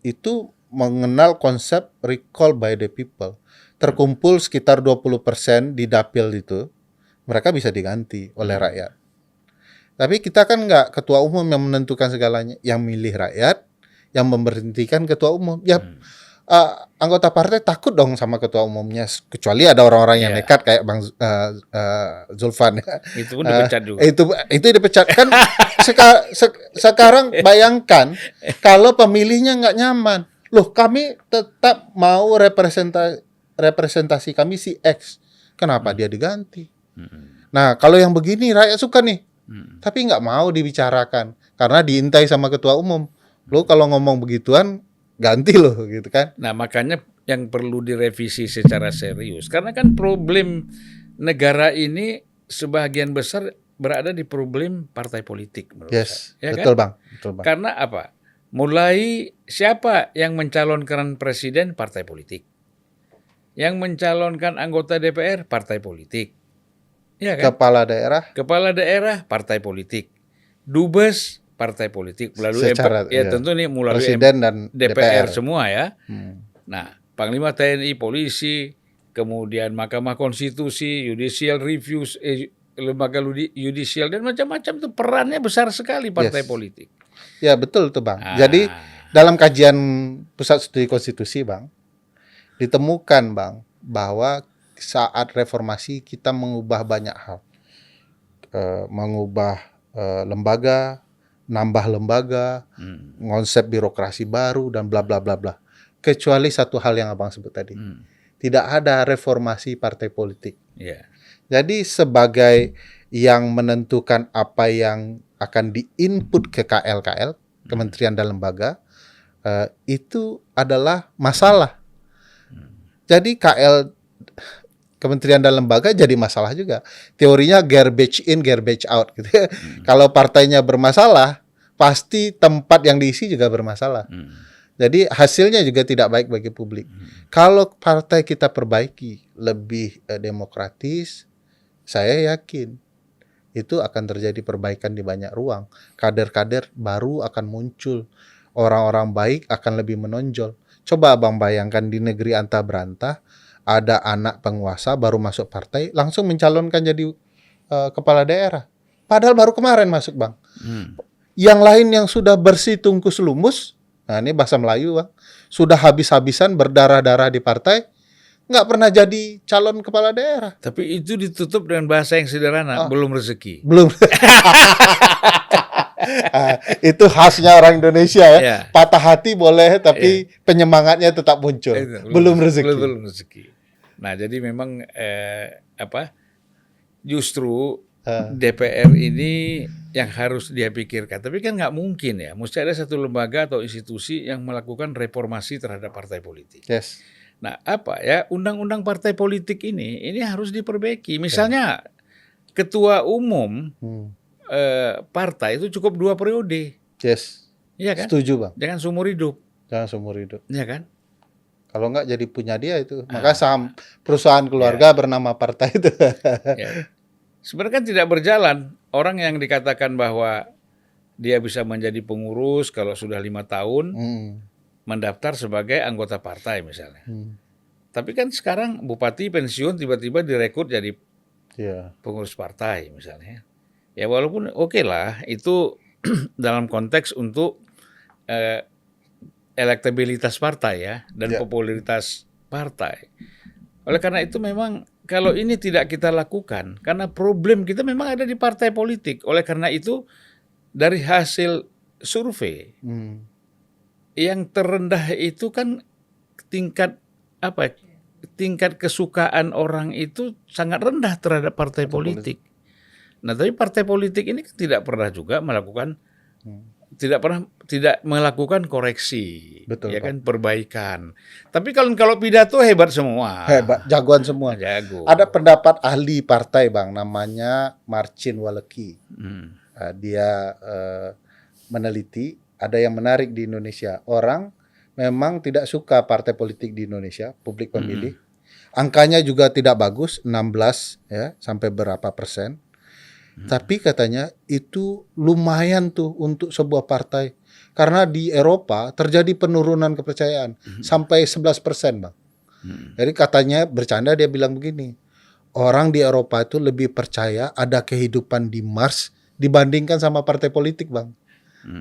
Speaker 1: itu mengenal konsep recall by the people. Terkumpul sekitar 20% di dapil itu, mereka bisa diganti oleh rakyat. Tapi kita kan nggak ketua umum yang menentukan segalanya, yang milih rakyat, yang memberhentikan ketua umum. Ya, anggota partai takut dong sama ketua umumnya, kecuali ada orang-orang yang nekat kayak Bang Zulfan.
Speaker 2: Itu pun dipecat juga.
Speaker 1: Itu dipecat kan. Sekarang bayangkan kalau pemilihnya nggak nyaman, Loh, kami tetap mau representasi kami si X. Kenapa dia diganti? Nah, kalau yang begini rakyat suka nih. Tapi nggak mau dibicarakan karena diintai sama ketua umum. Lo kalau ngomong begituan ganti loh gitu kan.
Speaker 2: Nah, makanya yang perlu direvisi secara serius. Karena kan problem negara ini sebagian besar berada di problem partai politik menurut
Speaker 1: Yes,
Speaker 2: saya. Ya
Speaker 1: betul
Speaker 2: kan?
Speaker 1: Bang. Betul Bang.
Speaker 2: Karena apa? Mulai siapa yang mencalonkan presiden, partai politik. Yang mencalonkan anggota DPR, partai politik. Ya kan?
Speaker 1: Kepala daerah,
Speaker 2: partai politik. Dubes, partai politik. Melalui
Speaker 1: Secara,
Speaker 2: ya
Speaker 1: iya.
Speaker 2: tentu ini melalui
Speaker 1: Presiden dan
Speaker 2: DPR
Speaker 1: DPR.
Speaker 2: semua ya. Nah, Panglima TNI, polisi, kemudian Mahkamah Konstitusi, judicial reviews, lembaga judicial dan macam-macam itu perannya besar sekali partai
Speaker 1: Yes.
Speaker 2: politik.
Speaker 1: Ya betul tuh Bang. Jadi dalam kajian Pusat Studi Konstitusi Bang, ditemukan Bang bahwa saat reformasi kita mengubah banyak hal. Mengubah lembaga, nambah lembaga, konsep birokrasi baru dan bla bla bla bla. Kecuali satu hal yang Abang sebut tadi. Tidak ada reformasi partai politik.
Speaker 2: Ya.
Speaker 1: Jadi sebagai yang menentukan apa yang akan diinput ke KL, Kementerian dan Lembaga, itu adalah masalah. Jadi Kementerian dan Lembaga jadi masalah juga. Teorinya garbage in, garbage out. Gitu. Kalau partainya bermasalah, pasti tempat yang diisi juga bermasalah. Jadi hasilnya juga tidak baik bagi publik. Kalau partai kita perbaiki, lebih demokratis, saya yakin itu akan terjadi perbaikan di banyak ruang. Kader-kader baru akan muncul. Orang-orang baik akan lebih menonjol. Coba Abang bayangkan di negeri antah berantah, ada anak penguasa baru masuk partai, langsung mencalonkan jadi kepala daerah. Padahal baru kemarin masuk Bang. Yang lain yang sudah bersih tungkus lumus, nah ini bahasa Melayu Bang, sudah habis-habisan berdarah-darah di partai, nggak pernah jadi calon kepala daerah.
Speaker 2: Tapi itu ditutup dengan bahasa yang sederhana, belum rezeki.
Speaker 1: Belum. Itu khasnya orang Indonesia ya.
Speaker 2: Ya.
Speaker 1: Patah hati boleh, tapi penyemangatnya tetap muncul. Belum rezeki.
Speaker 2: Belum rezeki. Nah, jadi memang justru DPR ini yang harus dia pikirkan. Tapi kan nggak mungkin ya. Mesti ada satu lembaga atau institusi yang melakukan reformasi terhadap partai politik.
Speaker 1: Yes.
Speaker 2: Nah, undang-undang partai politik ini harus diperbaiki. Misalnya ketua umum partai itu cukup 2 periode.
Speaker 1: Yes.
Speaker 2: Iya kan?
Speaker 1: Setuju Bang.
Speaker 2: Jangan seumur hidup.
Speaker 1: Jangan seumur hidup.
Speaker 2: Iya kan?
Speaker 1: Kalau nggak jadi punya dia itu. Maka saham perusahaan keluarga bernama partai itu.
Speaker 2: Ya. Sebenarnya kan tidak berjalan. Orang yang dikatakan bahwa dia bisa menjadi pengurus kalau sudah 5 tahun, mendaftar sebagai anggota partai misalnya. Tapi kan sekarang bupati pensiun tiba-tiba direkrut jadi pengurus partai misalnya. Ya walaupun oke lah itu dalam konteks untuk elektabilitas partai ya dan popularitas partai. Oleh karena itu memang kalau ini tidak kita lakukan karena problem kita memang ada di partai politik. Oleh karena itu dari hasil survei yang terendah itu kan tingkat kesukaan orang itu sangat rendah terhadap partai politik. Nah, tapi partai politik ini tidak pernah juga melakukan tidak melakukan koreksi,
Speaker 1: Betul,
Speaker 2: ya kan, perbaikan. Tapi kalau pidato hebat semua.
Speaker 1: Hebat, jagoan semua.
Speaker 2: Jago.
Speaker 1: Ada pendapat ahli partai Bang, namanya Marcin Walecki. Dia meneliti, ada yang menarik di Indonesia. Orang memang tidak suka partai politik di Indonesia, publik pemilih. Angkanya juga tidak bagus, 16 ya, sampai berapa persen. Tapi katanya itu lumayan tuh untuk sebuah partai. Karena di Eropa terjadi penurunan kepercayaan sampai 11% Bang. Jadi katanya bercanda dia bilang begini, orang di Eropa itu lebih percaya ada kehidupan di Mars dibandingkan sama partai politik Bang.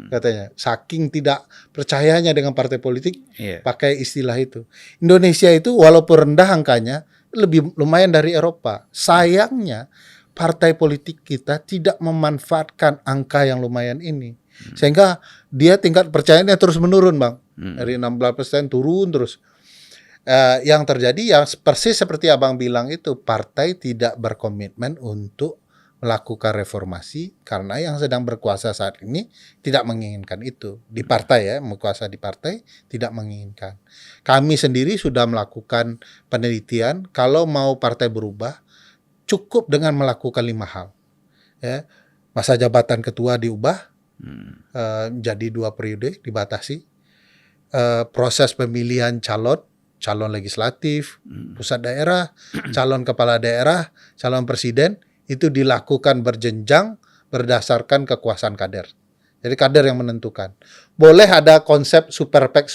Speaker 1: Katanya saking tidak percayanya dengan partai politik, pakai istilah itu. Indonesia itu walaupun rendah angkanya lebih lumayan dari Eropa. Sayangnya partai politik kita tidak memanfaatkan angka yang lumayan ini. Sehingga dia tingkat percayaannya terus menurun, Bang. Dari 16% turun terus. Yang terjadi ya persis seperti Abang bilang itu, partai tidak berkomitmen untuk melakukan reformasi karena yang sedang berkuasa saat ini tidak menginginkan itu. Di partai ya, berkuasa di partai tidak menginginkan. Kami sendiri sudah melakukan penelitian, kalau mau partai berubah cukup dengan melakukan 5 hal. Ya, masa jabatan ketua diubah jadi 2 periode dibatasi. Proses pemilihan calon legislatif, pusat daerah, calon kepala daerah, calon presiden itu dilakukan berjenjang berdasarkan kekuasaan kader. Jadi kader yang menentukan. Boleh ada konsep super PAC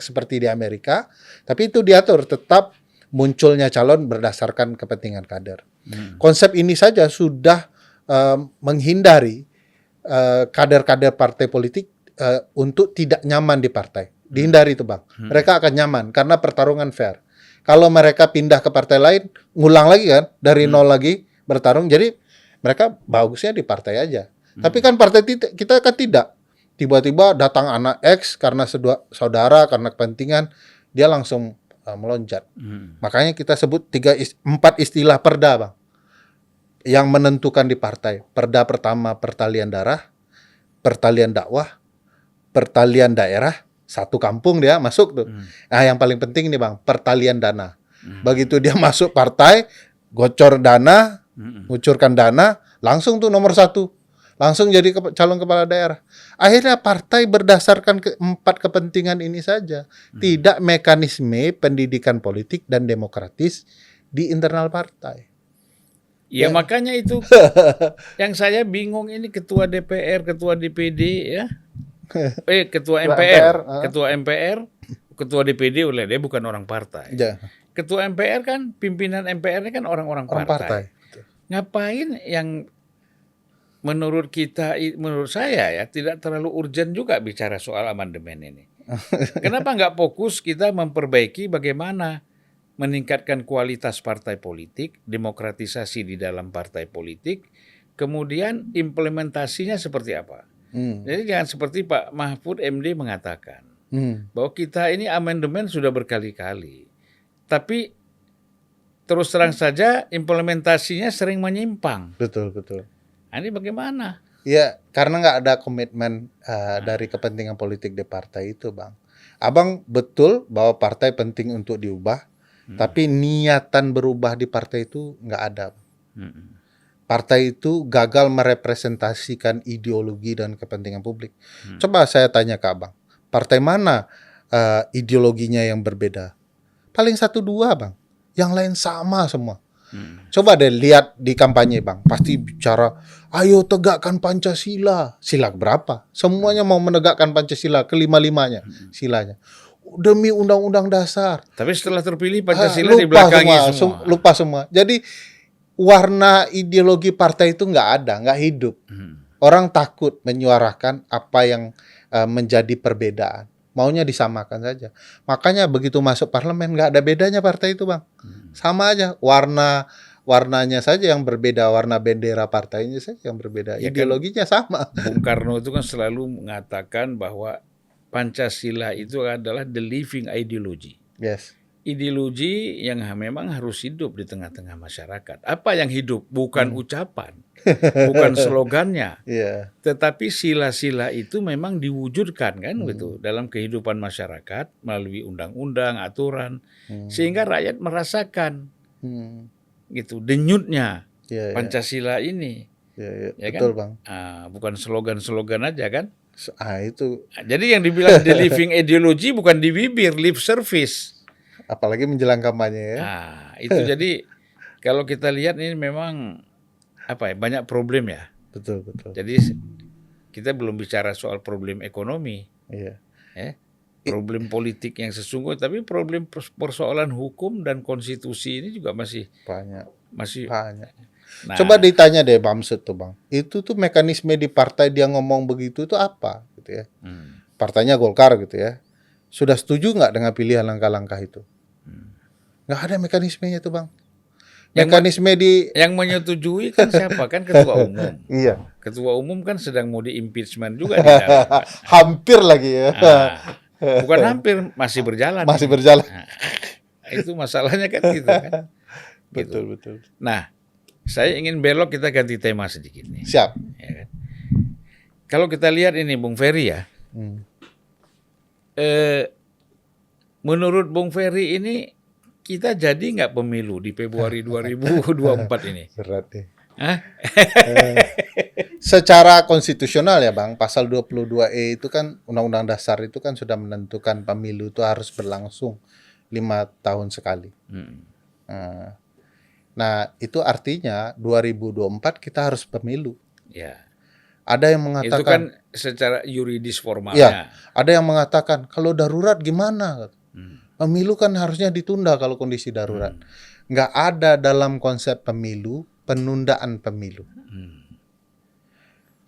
Speaker 1: seperti di Amerika, tapi itu diatur tetap munculnya calon berdasarkan kepentingan kader. Konsep ini saja sudah menghindari kader-kader partai politik untuk tidak nyaman di partai. Dihindari itu, Bang. Mereka akan nyaman karena pertarungan fair. Kalau mereka pindah ke partai lain, ngulang lagi kan, dari nol lagi bertarung. Jadi mereka bagusnya di partai aja. Tapi kan partai kita kan tidak. Tiba-tiba datang anak X karena saudara, karena kepentingan, dia langsung melonjak. Makanya kita sebut 4 istilah perda, Bang, yang menentukan di partai. Perda pertama pertalian darah, pertalian dakwah, pertalian daerah, satu kampung dia masuk tuh. Nah, yang paling penting nih, Bang, pertalian dana. Begitu dia masuk partai, gocor dana, ngucurkan dana, langsung tuh nomor 1. Langsung jadi calon kepala daerah. Akhirnya partai berdasarkan 4 kepentingan ini saja. Tidak mekanisme pendidikan politik dan demokratis di internal partai.
Speaker 2: Ya makanya itu yang saya bingung ini, ketua DPR, ketua DPD ya. Ketua MPR, ketua MPR, ketua DPD oleh dia bukan orang partai.
Speaker 1: Ya.
Speaker 2: Ketua MPR kan, pimpinan MPR ini kan orang-orang partai. Ngapain yang menurut saya ya tidak terlalu urgent juga bicara soal amandemen ini. Kenapa nggak fokus kita memperbaiki bagaimana meningkatkan kualitas partai politik, demokratisasi di dalam partai politik, kemudian implementasinya seperti apa? Jadi jangan seperti Pak Mahfud MD mengatakan bahwa kita ini amandemen sudah berkali-kali, tapi terus terang saja implementasinya sering menyimpang.
Speaker 1: Betul.
Speaker 2: Nah, ini bagaimana?
Speaker 1: Ya, karena nggak ada komitmen dari kepentingan politik di partai itu, Bang. Abang betul bahwa partai penting untuk diubah, tapi niatan berubah di partai itu nggak ada. Partai itu gagal merepresentasikan ideologi dan kepentingan publik. Coba saya tanya ke Abang, partai mana ideologinya yang berbeda? Paling 1-2, Bang. Yang lain sama semua. Coba deh lihat di kampanye, Bang. Pasti bicara, ayo tegakkan Pancasila. Sila berapa? Semuanya mau menegakkan Pancasila, kelima-limanya silanya. Demi Undang-Undang Dasar.
Speaker 2: Tapi setelah terpilih Pancasila dibelakangi semua.
Speaker 1: Lupa semua. Jadi warna ideologi partai itu nggak ada, nggak hidup. Orang takut menyuarakan apa yang menjadi perbedaan. Maunya disamakan saja. Makanya begitu masuk parlemen nggak ada bedanya partai itu, Bang. Sama aja. Warnanya saja yang berbeda, warna bendera partainya saja yang berbeda.
Speaker 2: Ya
Speaker 1: ideologinya
Speaker 2: kan,
Speaker 1: sama.
Speaker 2: Bung Karno itu kan selalu mengatakan bahwa Pancasila itu adalah the living ideology.
Speaker 1: Yes.
Speaker 2: Ideologi yang memang harus hidup di tengah-tengah masyarakat. Apa yang hidup? Bukan ucapan, bukan slogannya, tetapi sila-sila itu memang diwujudkan kan gitu dalam kehidupan masyarakat melalui undang-undang, aturan, sehingga rakyat merasakan gitu denyutnya Pancasila ini. Ya
Speaker 1: Betul,
Speaker 2: kan?
Speaker 1: Bang.
Speaker 2: Bukan slogan-slogan aja kan?
Speaker 1: Itu.
Speaker 2: Jadi yang dibilang the living ideology bukan di bibir, lip service.
Speaker 1: Apalagi menjelang kampanye ya.
Speaker 2: Itu jadi kalau kita lihat ini memang banyak problem ya.
Speaker 1: Betul.
Speaker 2: Jadi kita belum bicara soal problem ekonomi, problem politik yang sesungguhnya, tapi problem persoalan hukum dan konstitusi ini juga masih banyak.
Speaker 1: Nah, coba ditanya deh Bamsud tuh, Bang. Itu tuh mekanisme di partai dia ngomong begitu itu apa gitu ya. Partainya Golkar gitu ya. Sudah setuju nggak dengan pilihan langkah-langkah itu? Nggak ada mekanismenya tuh, Bang. Mekanisme di
Speaker 2: Yang menyetujui kan siapa? Kan ketua umum.
Speaker 1: iya.
Speaker 2: Ketua umum kan sedang mau di-impeachment juga di dalam, Pak.
Speaker 1: Hampir lagi ya.
Speaker 2: Bukan hampir, masih berjalan
Speaker 1: Masih
Speaker 2: ini.
Speaker 1: berjalan.
Speaker 2: Itu masalahnya kan gitu kan. Gitu.
Speaker 1: Betul.
Speaker 2: Nah, saya ingin belok, kita ganti tema sedikit nih.
Speaker 1: Siap.
Speaker 2: Ya kan? Kalau kita lihat ini Bung Ferry ya, menurut Bung Ferry ini kita jadi nggak pemilu di Februari 2024 ini?
Speaker 1: Berat nih.
Speaker 2: Hah?
Speaker 1: Secara konstitusional ya Bang, pasal 22E itu kan Undang-Undang Dasar itu kan sudah menentukan pemilu itu harus berlangsung 5 tahun sekali. Nah, itu artinya 2024 kita harus pemilu.
Speaker 2: Ya.
Speaker 1: Ada yang
Speaker 2: Itu
Speaker 1: mengatakan
Speaker 2: kan secara yuridis formalnya.
Speaker 1: ya, ada yang mengatakan kalau darurat gimana? Pemilu kan harusnya ditunda kalau kondisi darurat. Nggak ada dalam konsep pemilu penundaan pemilu.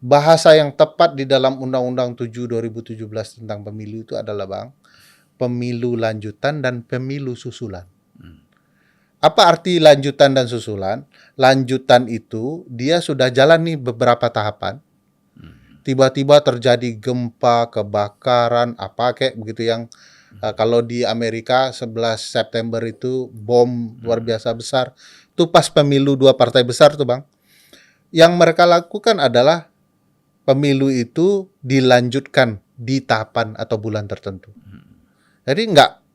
Speaker 1: Bahasa yang tepat di dalam Undang-Undang 7 2017 tentang pemilu itu adalah Bang, pemilu lanjutan dan pemilu susulan. Apa arti lanjutan dan susulan? Lanjutan itu dia sudah jalan nih beberapa tahapan. Tiba-tiba terjadi gempa, kebakaran, apa kayak begitu yang kalau di Amerika 11 September itu bom luar biasa besar. Itu pas pemilu 2 partai besar tuh Bang. Yang mereka lakukan adalah pemilu itu dilanjutkan di tahapan atau bulan tertentu. Jadi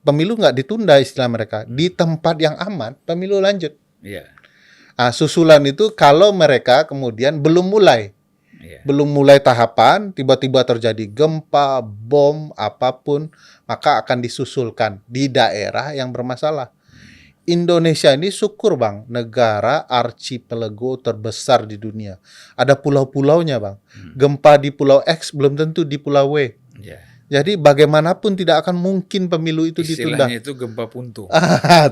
Speaker 1: pemilu nggak ditunda istilah mereka. Di tempat yang aman, pemilu lanjut.
Speaker 2: Iya.
Speaker 1: Susulan itu kalau mereka kemudian belum mulai tahapan, tiba-tiba terjadi gempa, bom, apapun, maka akan disusulkan di daerah yang bermasalah. Indonesia ini syukur Bang, negara archipelago terbesar di dunia. Ada pulau-pulaunya Bang. Gempa di pulau X belum tentu di pulau W.
Speaker 2: Ya.
Speaker 1: Jadi bagaimanapun tidak akan mungkin pemilu itu ditunda.
Speaker 2: Istilahnya itu gempa puntung.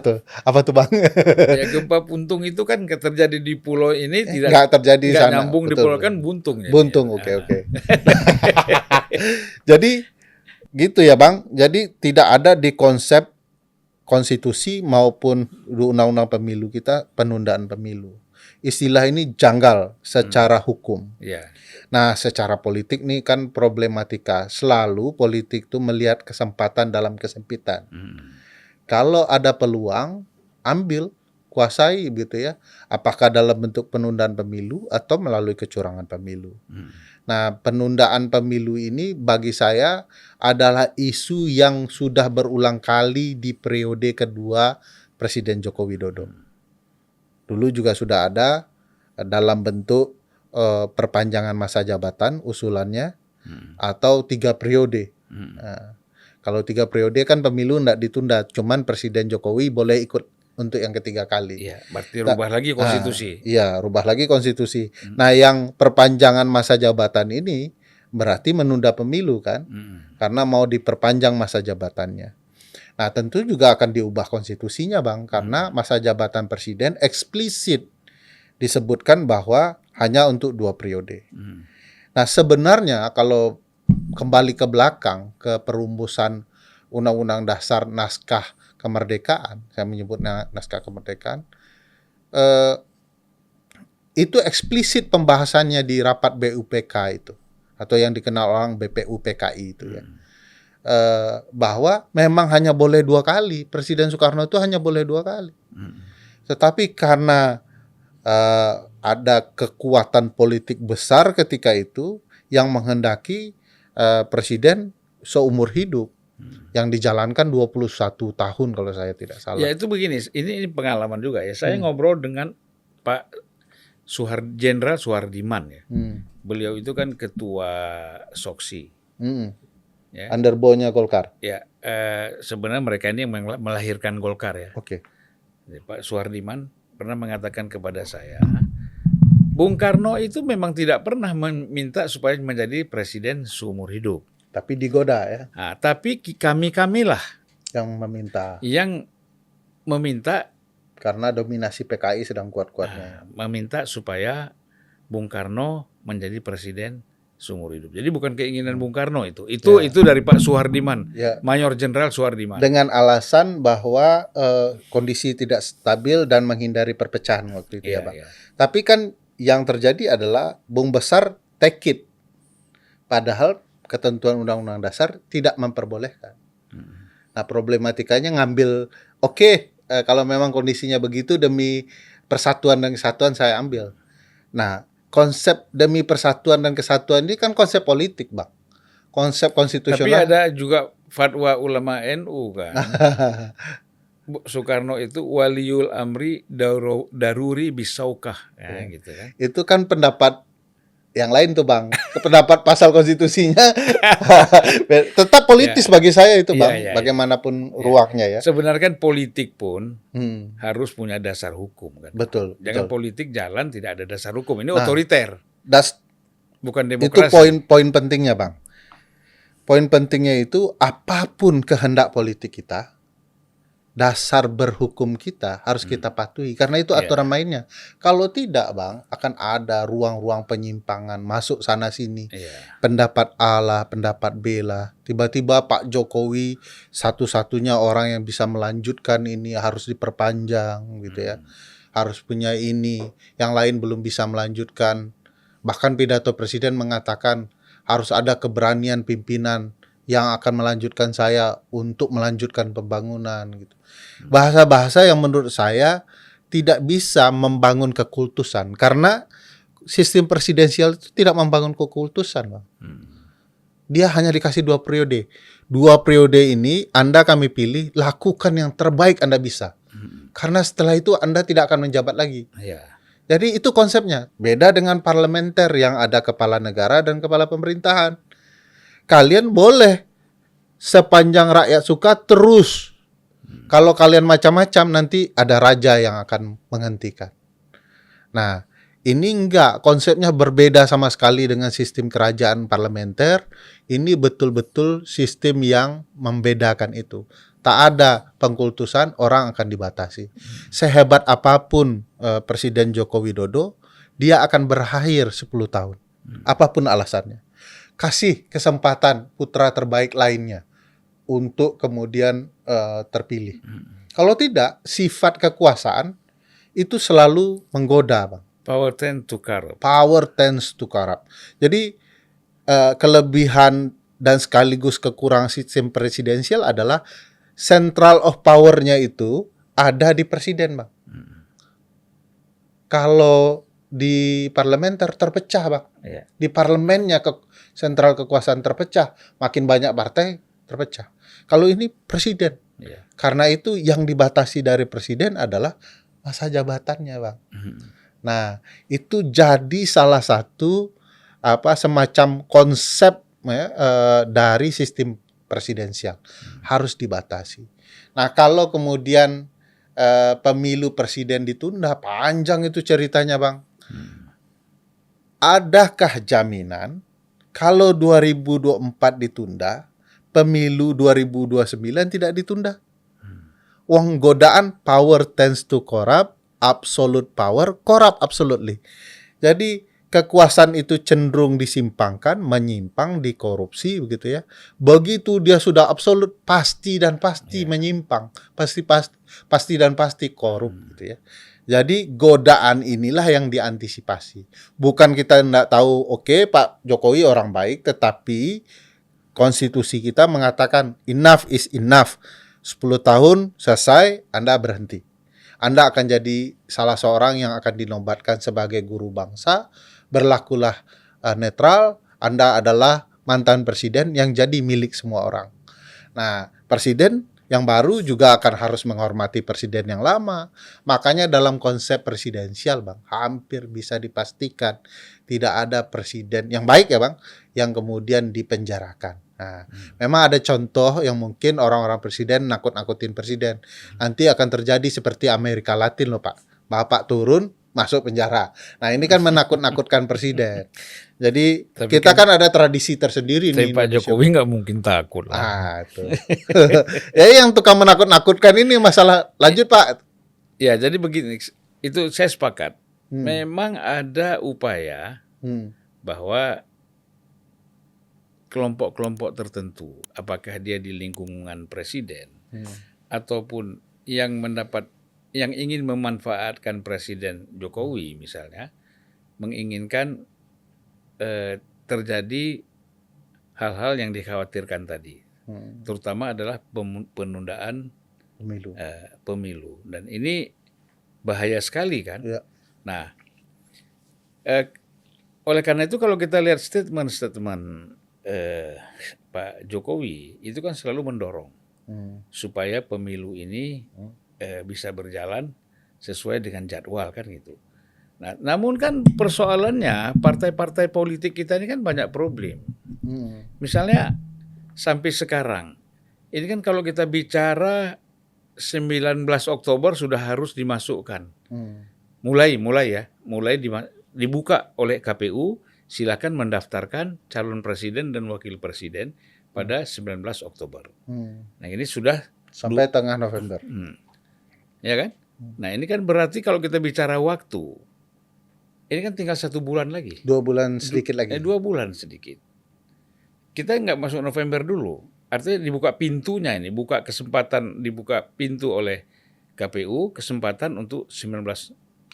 Speaker 1: Tuh. Apa tuh Bang?
Speaker 2: Ya, gempa puntung itu kan terjadi di pulau ini
Speaker 1: nggak terjadi di sana.
Speaker 2: nyambung di pulau kan buntung.
Speaker 1: Buntung, oke. Jadi gitu ya Bang. Jadi tidak ada di konsep konstitusi maupun undang-undang pemilu kita penundaan pemilu. Istilah ini janggal secara hukum.
Speaker 2: Ya.
Speaker 1: Nah, secara politik nih kan problematika. Selalu politik tuh melihat kesempatan dalam kesempitan. Kalau ada peluang, ambil, kuasai gitu ya. Apakah dalam bentuk penundaan pemilu atau melalui kecurangan pemilu. Nah, penundaan pemilu ini bagi saya adalah isu yang sudah berulang kali di periode kedua Presiden Joko Widodo. Dulu juga sudah ada dalam bentuk perpanjangan masa jabatan usulannya atau 3 periode. Kalau 3 periode kan pemilu enggak ditunda, cuman Presiden Jokowi boleh ikut untuk yang ketiga kali.
Speaker 2: Iya, berarti rubah lagi konstitusi.
Speaker 1: Iya, rubah lagi konstitusi. Nah, yang perpanjangan masa jabatan ini berarti menunda pemilu kan? Karena mau diperpanjang masa jabatannya. Nah, tentu juga akan diubah konstitusinya, Bang, karena masa jabatan presiden eksplisit disebutkan bahwa hanya untuk 2 periode. Nah, sebenarnya kalau kembali ke belakang ke perumusan Undang-Undang Dasar naskah kemerdekaan, saya menyebutnya naskah kemerdekaan, itu eksplisit pembahasannya di rapat BUPK itu, atau yang dikenal orang BPUPKI itu ya, bahwa memang hanya boleh 2 kali, Presiden Soekarno itu hanya boleh 2 kali. Tetapi karena ada kekuatan politik besar ketika itu yang menghendaki Presiden seumur hidup, yang dijalankan 21 tahun kalau saya tidak salah.
Speaker 2: Ya itu begini, ini pengalaman juga ya. Saya ngobrol dengan Pak Jenderal Suhardiman ya. Beliau itu kan ketua Soksi.
Speaker 1: Ya. Underbow-nya Golkar.
Speaker 2: Ya, sebenarnya mereka ini yang melahirkan Golkar ya.
Speaker 1: Oke.
Speaker 2: Pak Suhardiman pernah mengatakan kepada saya, Bung Karno itu memang tidak pernah meminta supaya menjadi presiden seumur hidup.
Speaker 1: Tapi digoda ya.
Speaker 2: Nah, tapi kamilah
Speaker 1: yang
Speaker 2: meminta
Speaker 1: karena dominasi PKI sedang kuat-kuatnya.
Speaker 2: Meminta supaya Bung Karno menjadi presiden seumur hidup. Jadi bukan keinginan Bung Karno itu. Itu dari Pak Suhardiman,
Speaker 1: Ya.
Speaker 2: Mayor Jenderal Suhardiman.
Speaker 1: Dengan alasan bahwa kondisi tidak stabil dan menghindari perpecahan waktu itu ya Bang.
Speaker 2: Iya.
Speaker 1: Tapi kan yang terjadi adalah Bung Besar take it. Padahal ketentuan Undang-Undang Dasar tidak memperbolehkan. Nah problematikanya ngambil, kalau memang kondisinya begitu demi persatuan dan kesatuan saya ambil. Nah konsep demi persatuan dan kesatuan ini kan konsep politik Bang. Konsep konstitusional.
Speaker 2: Tapi ada juga fatwa ulama NU kan. Soekarno itu waliul amri daruri bisaukah gitu kan.
Speaker 1: Itu kan pendapat yang lain tuh Bang. Pendapat pasal konstitusinya tetap politis bagi saya itu Bang. Bagaimanapun ruangnya ya.
Speaker 2: Sebenarnya kan politik pun harus punya dasar hukum kan.
Speaker 1: Betul.
Speaker 2: Jangan politik jalan tidak ada dasar hukum. Ini otoriter. Bukan
Speaker 1: Itu
Speaker 2: demokrasi.
Speaker 1: poin pentingnya Bang. Poin pentingnya itu apapun kehendak politik kita, dasar berhukum kita harus kita patuhi karena itu aturan mainnya. Kalau tidak Bang, akan ada ruang-ruang penyimpangan masuk sana sini. Pendapat A lah, pendapat B lah. Tiba-tiba Pak Jokowi satu-satunya orang yang bisa melanjutkan ini harus diperpanjang gitu ya. Harus punya ini, yang lain belum bisa melanjutkan. Bahkan pidato presiden mengatakan harus ada keberanian pimpinan yang akan melanjutkan saya untuk melanjutkan pembangunan gitu. Bahasa-bahasa yang menurut saya tidak bisa membangun kekultusan karena sistem presidensial itu tidak membangun kekultusan, Bang. Dia hanya dikasih 2 periode. 2 periode ini kami pilih, lakukan yang terbaik Anda bisa. Karena setelah itu Anda tidak akan menjabat lagi. Jadi itu konsepnya. Beda dengan parlementer yang ada kepala negara dan kepala pemerintahan. Kalian boleh sepanjang rakyat suka terus. Kalau kalian macam-macam nanti ada raja yang akan menghentikan. Nah, ini enggak, konsepnya berbeda sama sekali dengan sistem kerajaan parlementer. Ini betul-betul sistem yang membedakan itu. Tak ada pengkultusan, orang akan dibatasi. Sehebat apapun Presiden Joko Widodo, dia akan berakhir 10 tahun. Apapun alasannya. Kasih kesempatan putra terbaik lainnya untuk kemudian terpilih. Kalau tidak, sifat kekuasaan itu selalu menggoda, Bang.
Speaker 2: Power tends to corrupt.
Speaker 1: Power tends to corrupt. Jadi kelebihan dan sekaligus kekurangan sistem presidensial adalah central of power-nya itu ada di presiden, Bang. Kalau di parlementer terpecah, Bang. Di parlemennya sentral kekuasaan terpecah, makin banyak partai terpecah. Kalau ini presiden. Karena itu yang dibatasi dari presiden adalah masa jabatannya, Bang. Nah, itu jadi salah satu semacam konsep dari sistem presidensial. Harus dibatasi. Nah, kalau kemudian pemilu presiden ditunda, panjang itu ceritanya, Bang. Adakah jaminan kalau 2024 ditunda, pemilu 2029 tidak ditunda? Wong godaan power tends to corrupt, absolute power corrupt absolutely. Jadi kekuasaan itu cenderung disimpangkan, menyimpang, dikorupsi begitu ya. Begitu dia sudah absolut pasti dan pasti menyimpang, pasti dan pasti korup gitu ya. Jadi godaan inilah yang diantisipasi. Bukan kita tidak tahu, Pak Jokowi orang baik, tetapi konstitusi kita mengatakan enough is enough. 10 tahun selesai, Anda berhenti. Anda akan jadi salah seorang yang akan dinobatkan sebagai guru bangsa, berlakulah netral, Anda adalah mantan presiden yang jadi milik semua orang. Nah, presiden yang baru juga akan harus menghormati presiden yang lama. Makanya dalam konsep presidensial, Bang, hampir bisa dipastikan tidak ada presiden yang baik ya, Bang, yang kemudian dipenjarakan. Nah, memang ada contoh yang mungkin orang-orang presiden nakut-nakutin presiden. Nanti akan terjadi seperti Amerika Latin loh, Pak. Bapak turun, masuk penjara. Nah, ini kan menakut-nakutkan presiden. Jadi kita kan ada tradisi tersendiri nih.
Speaker 2: Tapi Pak Jokowi nggak mungkin takut lah.
Speaker 1: Itu. Ya yang tukang menakut-nakutkan ini masalah. Lanjut Pak.
Speaker 2: Ya, jadi begini. Itu saya sepakat. Memang ada upaya bahwa kelompok-kelompok tertentu, apakah dia di lingkungan presiden ataupun yang ingin memanfaatkan Presiden Jokowi misalnya, menginginkan terjadi hal-hal yang dikhawatirkan tadi, terutama adalah penundaan pemilu, dan ini bahaya sekali kan.
Speaker 1: Ya.
Speaker 2: Nah, oleh karena itu kalau kita lihat statement Pak Jokowi itu kan selalu mendorong supaya pemilu ini bisa berjalan sesuai dengan jadwal kan gitu. Nah, namun kan persoalannya partai-partai politik kita ini kan banyak problem. Misalnya sampai sekarang ini kan kalau kita bicara 19 Oktober sudah harus dimasukkan. Mulai dibuka oleh KPU, silakan mendaftarkan calon presiden dan wakil presiden pada 19 Oktober. Nah, ini sudah
Speaker 1: sampai tengah November.
Speaker 2: Ya kan? Nah, ini kan berarti kalau kita bicara waktu, ini kan tinggal 1 bulan lagi.
Speaker 1: 2 bulan sedikit lagi.
Speaker 2: 2 bulan sedikit. Kita nggak masuk November dulu. Artinya dibuka pintunya ini, dibuka pintu oleh KPU, kesempatan untuk 19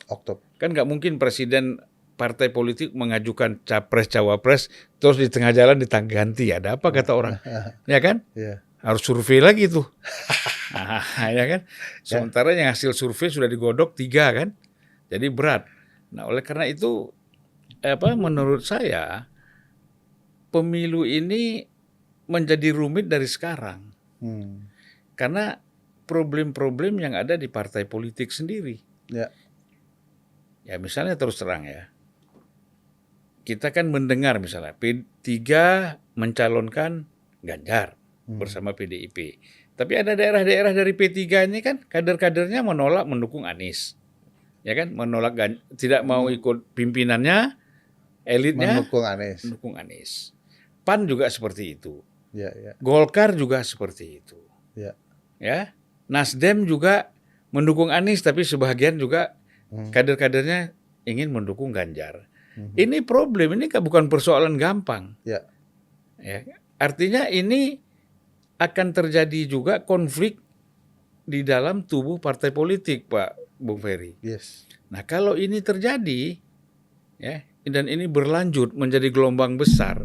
Speaker 1: Oktober.
Speaker 2: Kan nggak mungkin presiden partai politik mengajukan capres-cawapres terus di tengah jalan ganti. Ada apa kata orang? Ya kan?
Speaker 1: Yeah.
Speaker 2: Harus survei lagi tuh. Ya kan? Sementara yang hasil survei sudah digodok 3 kan? Jadi berat. Nah, oleh karena itu menurut saya pemilu ini menjadi rumit dari sekarang. Karena problem-problem yang ada di partai politik sendiri. Ya misalnya terus terang ya, kita kan mendengar misalnya P3 mencalonkan Ganjar bersama PDIP. Tapi ada daerah-daerah dari P3 ini kan kader-kadernya menolak mendukung Anies. Ya kan, tidak mau ikut pimpinannya, elitnya mendukung Anies. PAN juga seperti itu. Golkar juga seperti itu. Ya. Nasdem juga mendukung Anies tapi sebagian juga kader-kadernya ingin mendukung Ganjar. Ini problem, ini bukan persoalan gampang. Ya. Artinya ini akan terjadi juga konflik di dalam tubuh partai politik, Pak Bung Ferry. Nah, kalau ini terjadi, ya, dan ini berlanjut menjadi gelombang besar,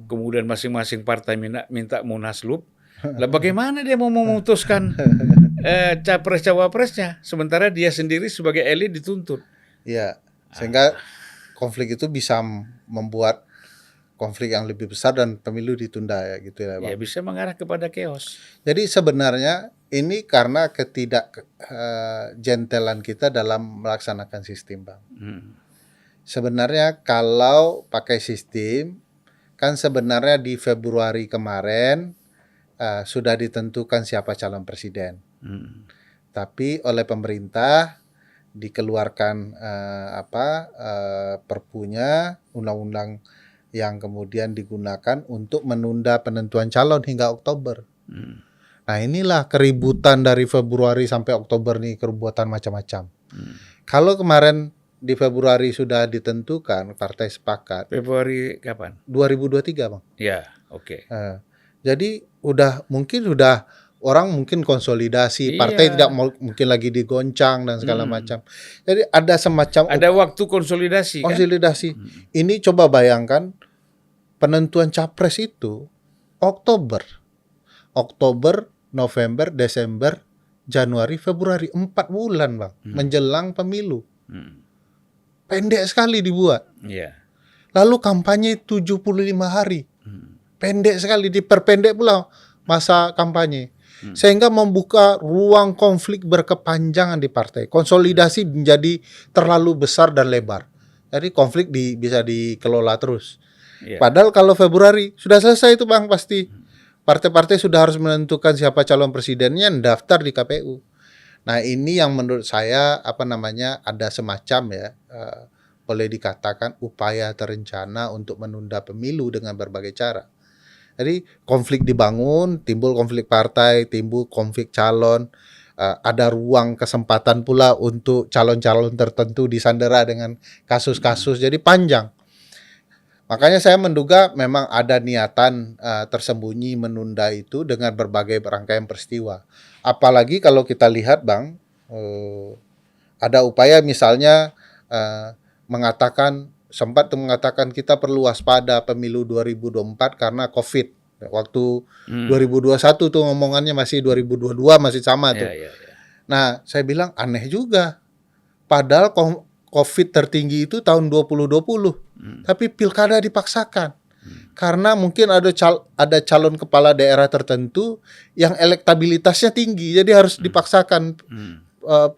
Speaker 2: kemudian masing-masing partai minta munaslup, lah bagaimana dia mau memutuskan capres-cawapresnya, sementara dia sendiri sebagai elit dituntut.
Speaker 1: Ya, sehingga konflik itu bisa membuat konflik yang lebih besar dan pemilu ditunda ya gitu ya, Bang.
Speaker 2: Ya, bisa mengarah kepada chaos.
Speaker 1: Jadi sebenarnya ini karena gentelan kita dalam melaksanakan sistem, Bang. Sebenarnya kalau pakai sistem, kan sebenarnya di Februari kemarin sudah ditentukan siapa calon presiden. Tapi oleh pemerintah dikeluarkan perpunya, undang-undang yang kemudian digunakan untuk menunda penentuan calon hingga Oktober. Nah, inilah keributan dari Februari sampai Oktober nih, keributan macam-macam. Kalau kemarin di Februari sudah ditentukan, partai sepakat.
Speaker 2: Februari kapan?
Speaker 1: 2023, Bang.
Speaker 2: Ya, oke.
Speaker 1: Jadi mungkin orang mungkin konsolidasi, partai tidak mungkin lagi digoncang dan segala macam. Jadi ada semacam
Speaker 2: waktu konsolidasi.
Speaker 1: Ini coba bayangkan penentuan capres itu Oktober, November, Desember, Januari, Februari, 4 bulan, Bang, menjelang pemilu. Pendek sekali dibuat. Lalu kampanye 75 hari. Pendek sekali, diperpendek pula masa kampanye. Sehingga membuka ruang konflik berkepanjangan di partai. Konsolidasi menjadi terlalu besar dan lebar. Jadi konflik bisa dikelola terus. Padahal kalau Februari sudah selesai itu, Bang, pasti. Partai-partai sudah harus menentukan siapa calon presidennya, daftar di KPU. Nah, ini yang menurut saya ada semacam boleh dikatakan upaya terencana untuk menunda pemilu dengan berbagai cara. Jadi konflik dibangun, timbul konflik partai, timbul konflik calon, ada ruang kesempatan pula untuk calon-calon tertentu disandera dengan kasus-kasus, jadi panjang. Makanya saya menduga memang ada niatan tersembunyi menunda itu dengan berbagai rangkaian peristiwa. Apalagi kalau kita lihat Bang, ada upaya misalnya sempat mengatakan kita perlu waspada pemilu 2024 karena COVID. Waktu 2021 tuh ngomongannya masih 2022 masih sama tuh. Nah, saya bilang aneh juga. Padahal COVID tertinggi itu tahun 2020. Tapi pilkada dipaksakan. Karena mungkin ada calon kepala daerah tertentu yang elektabilitasnya tinggi. Jadi harus dipaksakan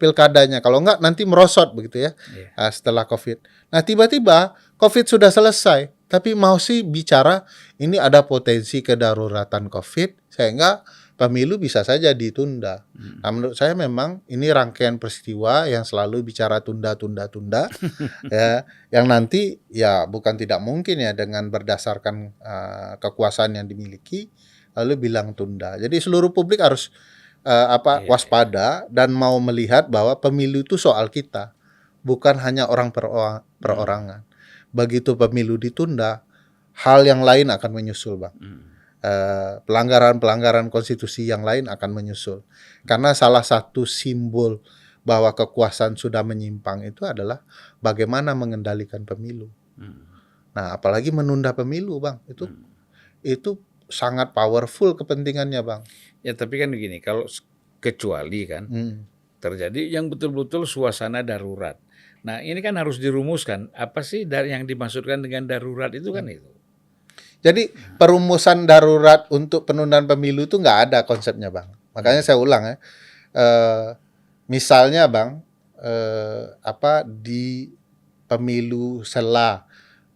Speaker 1: pilkadanya. Kalau enggak nanti merosot begitu ya. Setelah COVID. Nah, tiba-tiba COVID sudah selesai. Tapi mau sih bicara ini ada potensi kedaruratan COVID sehingga pemilu bisa saja ditunda. Nah, menurut saya memang ini rangkaian peristiwa yang selalu bicara tunda ya, yang nanti ya bukan tidak mungkin ya dengan berdasarkan kekuasaan yang dimiliki lalu bilang tunda. Jadi seluruh publik harus waspada dan mau melihat bahwa pemilu itu soal kita, bukan hanya orang perorangan. Begitu pemilu ditunda, hal yang lain akan menyusul, Bang. Pelanggaran-pelanggaran konstitusi yang lain akan menyusul. Karena salah satu simbol bahwa kekuasaan sudah menyimpang itu adalah bagaimana mengendalikan pemilu. Nah, apalagi menunda pemilu, Bang. Itu sangat powerful kepentingannya, Bang.
Speaker 2: Ya, tapi kan begini, kalau kecuali kan terjadi yang betul-betul suasana darurat. Nah, ini kan harus dirumuskan. Apa sih yang dimaksudkan dengan darurat itu kan itu.
Speaker 1: Jadi perumusan darurat untuk penundaan pemilu itu nggak ada konsepnya, Bang. Makanya saya ulang ya. Misalnya, Bang, di pemilu sela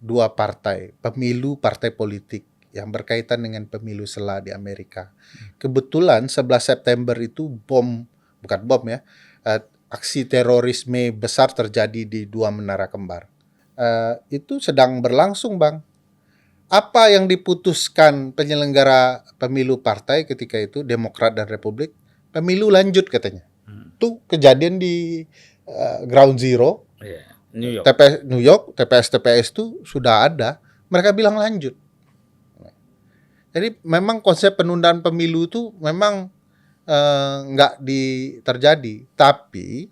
Speaker 1: dua partai, pemilu partai politik yang berkaitan dengan pemilu sela di Amerika. Kebetulan 11 September itu bukan bom ya, aksi terorisme besar terjadi di dua menara kembar. Itu sedang berlangsung, Bang. Apa yang diputuskan penyelenggara pemilu partai ketika itu, Demokrat dan Republik, pemilu lanjut katanya. Itu kejadian di Ground Zero,
Speaker 2: New York.
Speaker 1: New York, TPS itu sudah ada. Mereka bilang lanjut. Jadi memang konsep penundaan pemilu itu memang nggak terjadi, tapi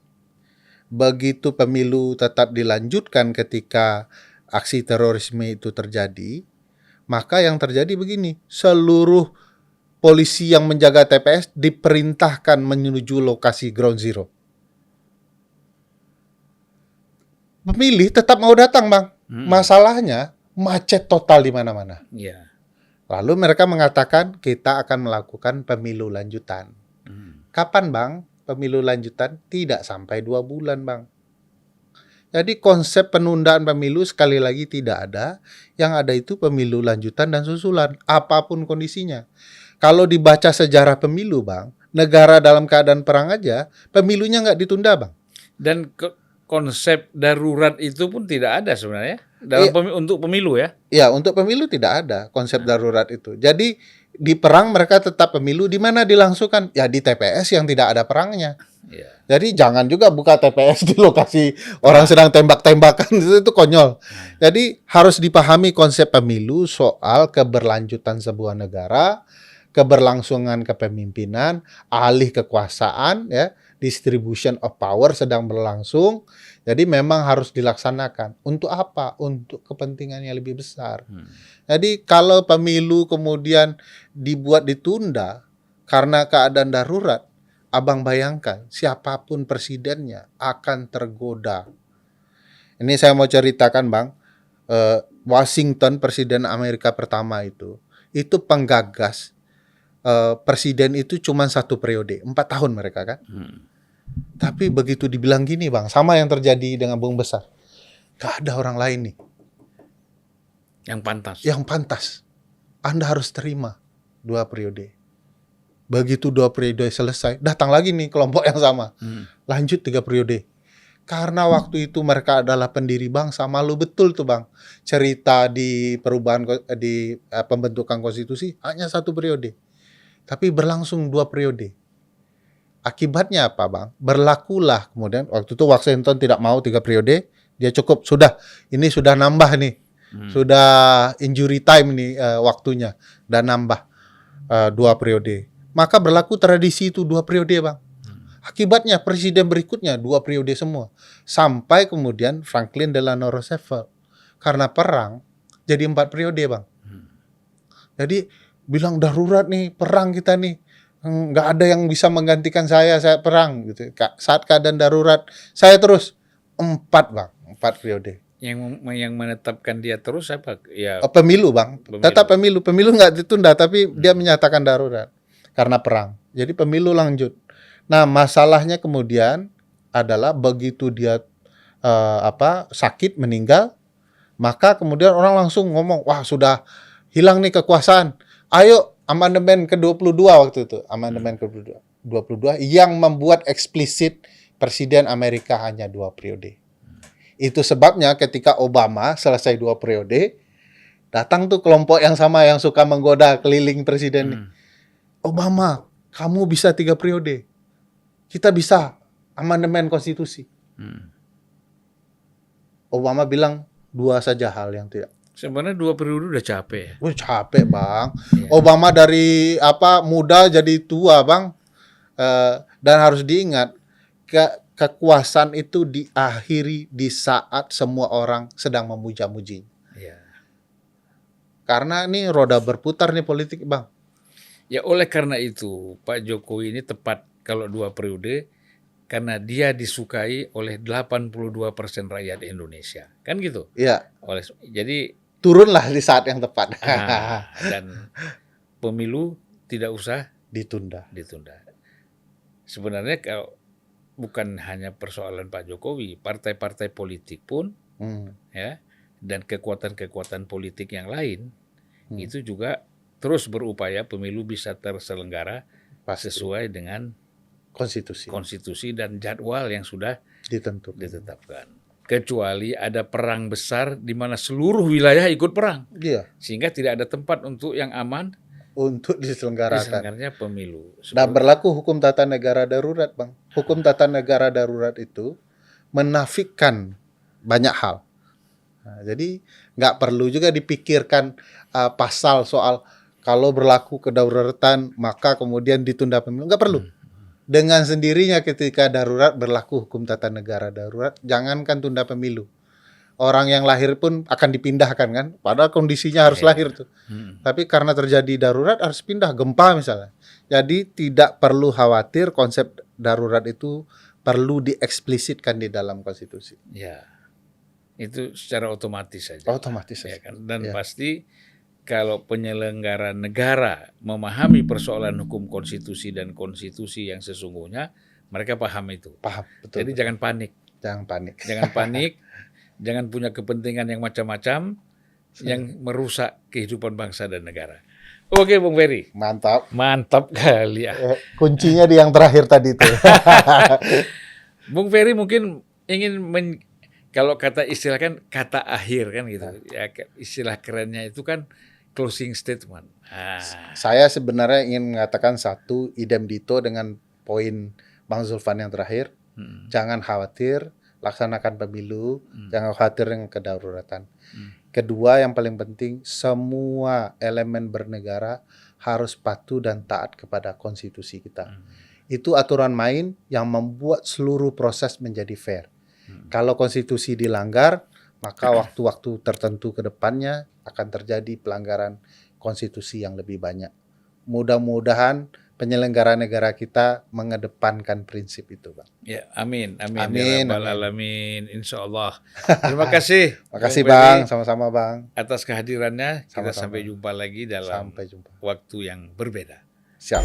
Speaker 1: begitu pemilu tetap dilanjutkan ketika aksi terorisme itu terjadi, maka yang terjadi begini, seluruh polisi yang menjaga TPS diperintahkan menuju lokasi Ground Zero. Pemilih tetap mau datang, Bang. Masalahnya macet total di mana-mana. Lalu mereka mengatakan kita akan melakukan pemilu lanjutan. Kapan, Bang? Pemilu lanjutan tidak sampai 2 bulan, Bang. Jadi konsep penundaan pemilu sekali lagi tidak ada. Yang ada itu pemilu lanjutan dan susulan, apapun kondisinya. Kalau dibaca sejarah pemilu, Bang, negara dalam keadaan perang aja, pemilunya nggak ditunda, Bang.
Speaker 2: Dan konsep darurat itu pun tidak ada sebenarnya untuk pemilu ya?
Speaker 1: Ya, untuk pemilu tidak ada konsep darurat itu. Jadi di perang mereka tetap pemilu, di mana dilangsungkan? Ya di TPS yang tidak ada perangnya. Jadi jangan juga buka TPS di lokasi orang sedang tembak-tembakan, itu konyol. Jadi harus dipahami konsep pemilu soal keberlanjutan sebuah negara, keberlangsungan kepemimpinan, alih kekuasaan, ya, distribution of power sedang berlangsung. Jadi memang harus dilaksanakan. Untuk apa? Untuk kepentingan yang lebih besar. Jadi kalau pemilu kemudian dibuat ditunda karena keadaan darurat, Abang bayangkan siapapun presidennya akan tergoda. Ini saya mau ceritakan, Bang. Washington, presiden Amerika pertama itu penggagas presiden itu cuma 1 periode, 4 tahun mereka kan. Tapi begitu dibilang gini, Bang, sama yang terjadi dengan Bung Besar. Gak ada orang lain nih yang pantas. Anda harus terima 2 periode. Begitu 2 periode selesai, datang lagi nih kelompok yang sama. Lanjut 3 periode. Karena waktu itu mereka adalah pendiri bangsa, malu betul tuh, Bang. Cerita di pembentukan konstitusi hanya 1 periode. Tapi berlangsung 2 periode. Akibatnya apa, Bang? Berlakulah kemudian waktu itu Washington tidak mau 3 periode, dia cukup, ini sudah nambah nih. sudah injury time nih waktunya dan nambah 2 periode. Maka berlaku tradisi itu 2 periode, Bang. Akibatnya presiden berikutnya 2 periode semua. Sampai kemudian Franklin Delano Roosevelt. Karena perang jadi 4 periode, Bang. Jadi bilang darurat nih, perang kita nih. Nggak ada yang bisa menggantikan saya perang gitu. Saat keadaan darurat, saya terus 4, Bang. 4 periode.
Speaker 2: Yang menetapkan dia terus apa? Ya,
Speaker 1: Pemilu, Bang.
Speaker 2: Pemilu.
Speaker 1: Tetap pemilu. Pemilu nggak ditunda, tapi dia menyatakan darurat karena perang. Jadi pemilu lanjut. Nah, masalahnya kemudian adalah begitu dia sakit, meninggal, maka kemudian orang langsung ngomong, wah sudah hilang nih kekuasaan. Ayo amandemen ke-22 waktu itu. Amandemen ke-22 yang membuat eksplisit Presiden Amerika hanya 2 periode. Itu sebabnya ketika Obama selesai 2 periode, datang tuh kelompok yang sama yang suka menggoda keliling presiden. Obama, kamu bisa 3 periode. Kita bisa amandemen konstitusi. Obama bilang 2 saja hal yang tidak.
Speaker 2: Sebenarnya 2 periode udah capek ya.
Speaker 1: Capek, Bang. Obama dari muda jadi tua, Bang. Dan harus diingat, kekuasaan itu diakhiri di saat semua orang sedang memuja-muji.
Speaker 2: Ya.
Speaker 1: Karena ini roda berputar nih politik, Bang.
Speaker 2: Ya oleh karena itu Pak Jokowi ini tepat kalau 2 periode karena dia disukai oleh 82% rakyat Indonesia. Kan gitu?
Speaker 1: Iya.
Speaker 2: Jadi
Speaker 1: turunlah di saat yang tepat.
Speaker 2: Dan pemilu tidak usah
Speaker 1: ditunda.
Speaker 2: Sebenarnya kalau bukan hanya persoalan Pak Jokowi, partai-partai politik pun ya dan kekuatan-kekuatan politik yang lain itu juga terus berupaya pemilu bisa terselenggara sesuai dengan konstitusi dan jadwal yang sudah ditetapkan. Kecuali ada perang besar di mana seluruh wilayah ikut perang.
Speaker 1: Iya.
Speaker 2: Sehingga tidak ada tempat untuk yang aman
Speaker 1: untuk diselenggarakannya
Speaker 2: pemilu.
Speaker 1: Dan berlaku hukum tata negara darurat, Bang. Hukum tata negara darurat itu menafikan banyak hal. Nah, jadi nggak perlu juga dipikirkan pasal soal kalau berlaku kedaruratan maka kemudian ditunda pemilu. Nggak perlu. Dengan sendirinya ketika darurat berlaku hukum tata negara darurat, jangankan tunda pemilu. Orang yang lahir pun akan dipindahkan kan, padahal kondisinya harus lahir tuh. Tapi karena terjadi darurat harus pindah, gempa misalnya. Jadi tidak perlu khawatir, konsep darurat itu perlu dieksplisitkan di dalam konstitusi.
Speaker 2: Ya, itu secara otomatis saja.
Speaker 1: Otomatis saja.
Speaker 2: Ya kan? Dan pasti kalau penyelenggara negara memahami persoalan hukum konstitusi dan konstitusi yang sesungguhnya, mereka paham itu.
Speaker 1: Paham, betul.
Speaker 2: Jadi jangan panik. Jangan panik. Jangan punya kepentingan yang macam-macam yang merusak kehidupan bangsa dan negara. Oke, Bung Ferry. Mantap kali ya.
Speaker 1: Kuncinya di yang terakhir tadi itu.
Speaker 2: Bung Ferry mungkin ingin kalau kata istilah kan kata akhir kan gitu. Ya, istilah kerennya itu kan closing statement.
Speaker 1: Saya sebenarnya ingin mengatakan satu idem dito dengan poin Bang Zulfan yang terakhir. Jangan khawatir, laksanakan pemilu, jangan khawatir dengan kedaruratan. Kedua, yang paling penting, semua elemen bernegara harus patuh dan taat kepada konstitusi kita. Itu aturan main yang membuat seluruh proses menjadi fair. Kalau konstitusi dilanggar, maka waktu-waktu tertentu ke depannya akan terjadi pelanggaran konstitusi yang lebih banyak. Mudah-mudahan penyelenggara negara kita mengedepankan prinsip itu, Bang.
Speaker 2: Ya, amin. Ya Rabbal Alamin, insyaallah. Terima kasih.
Speaker 1: Makasih, Bang. Sama-sama, Bang.
Speaker 2: Atas kehadirannya. Kita
Speaker 1: Sama-sama.
Speaker 2: sampai jumpa lagi dalam waktu yang berbeda.
Speaker 1: Siap.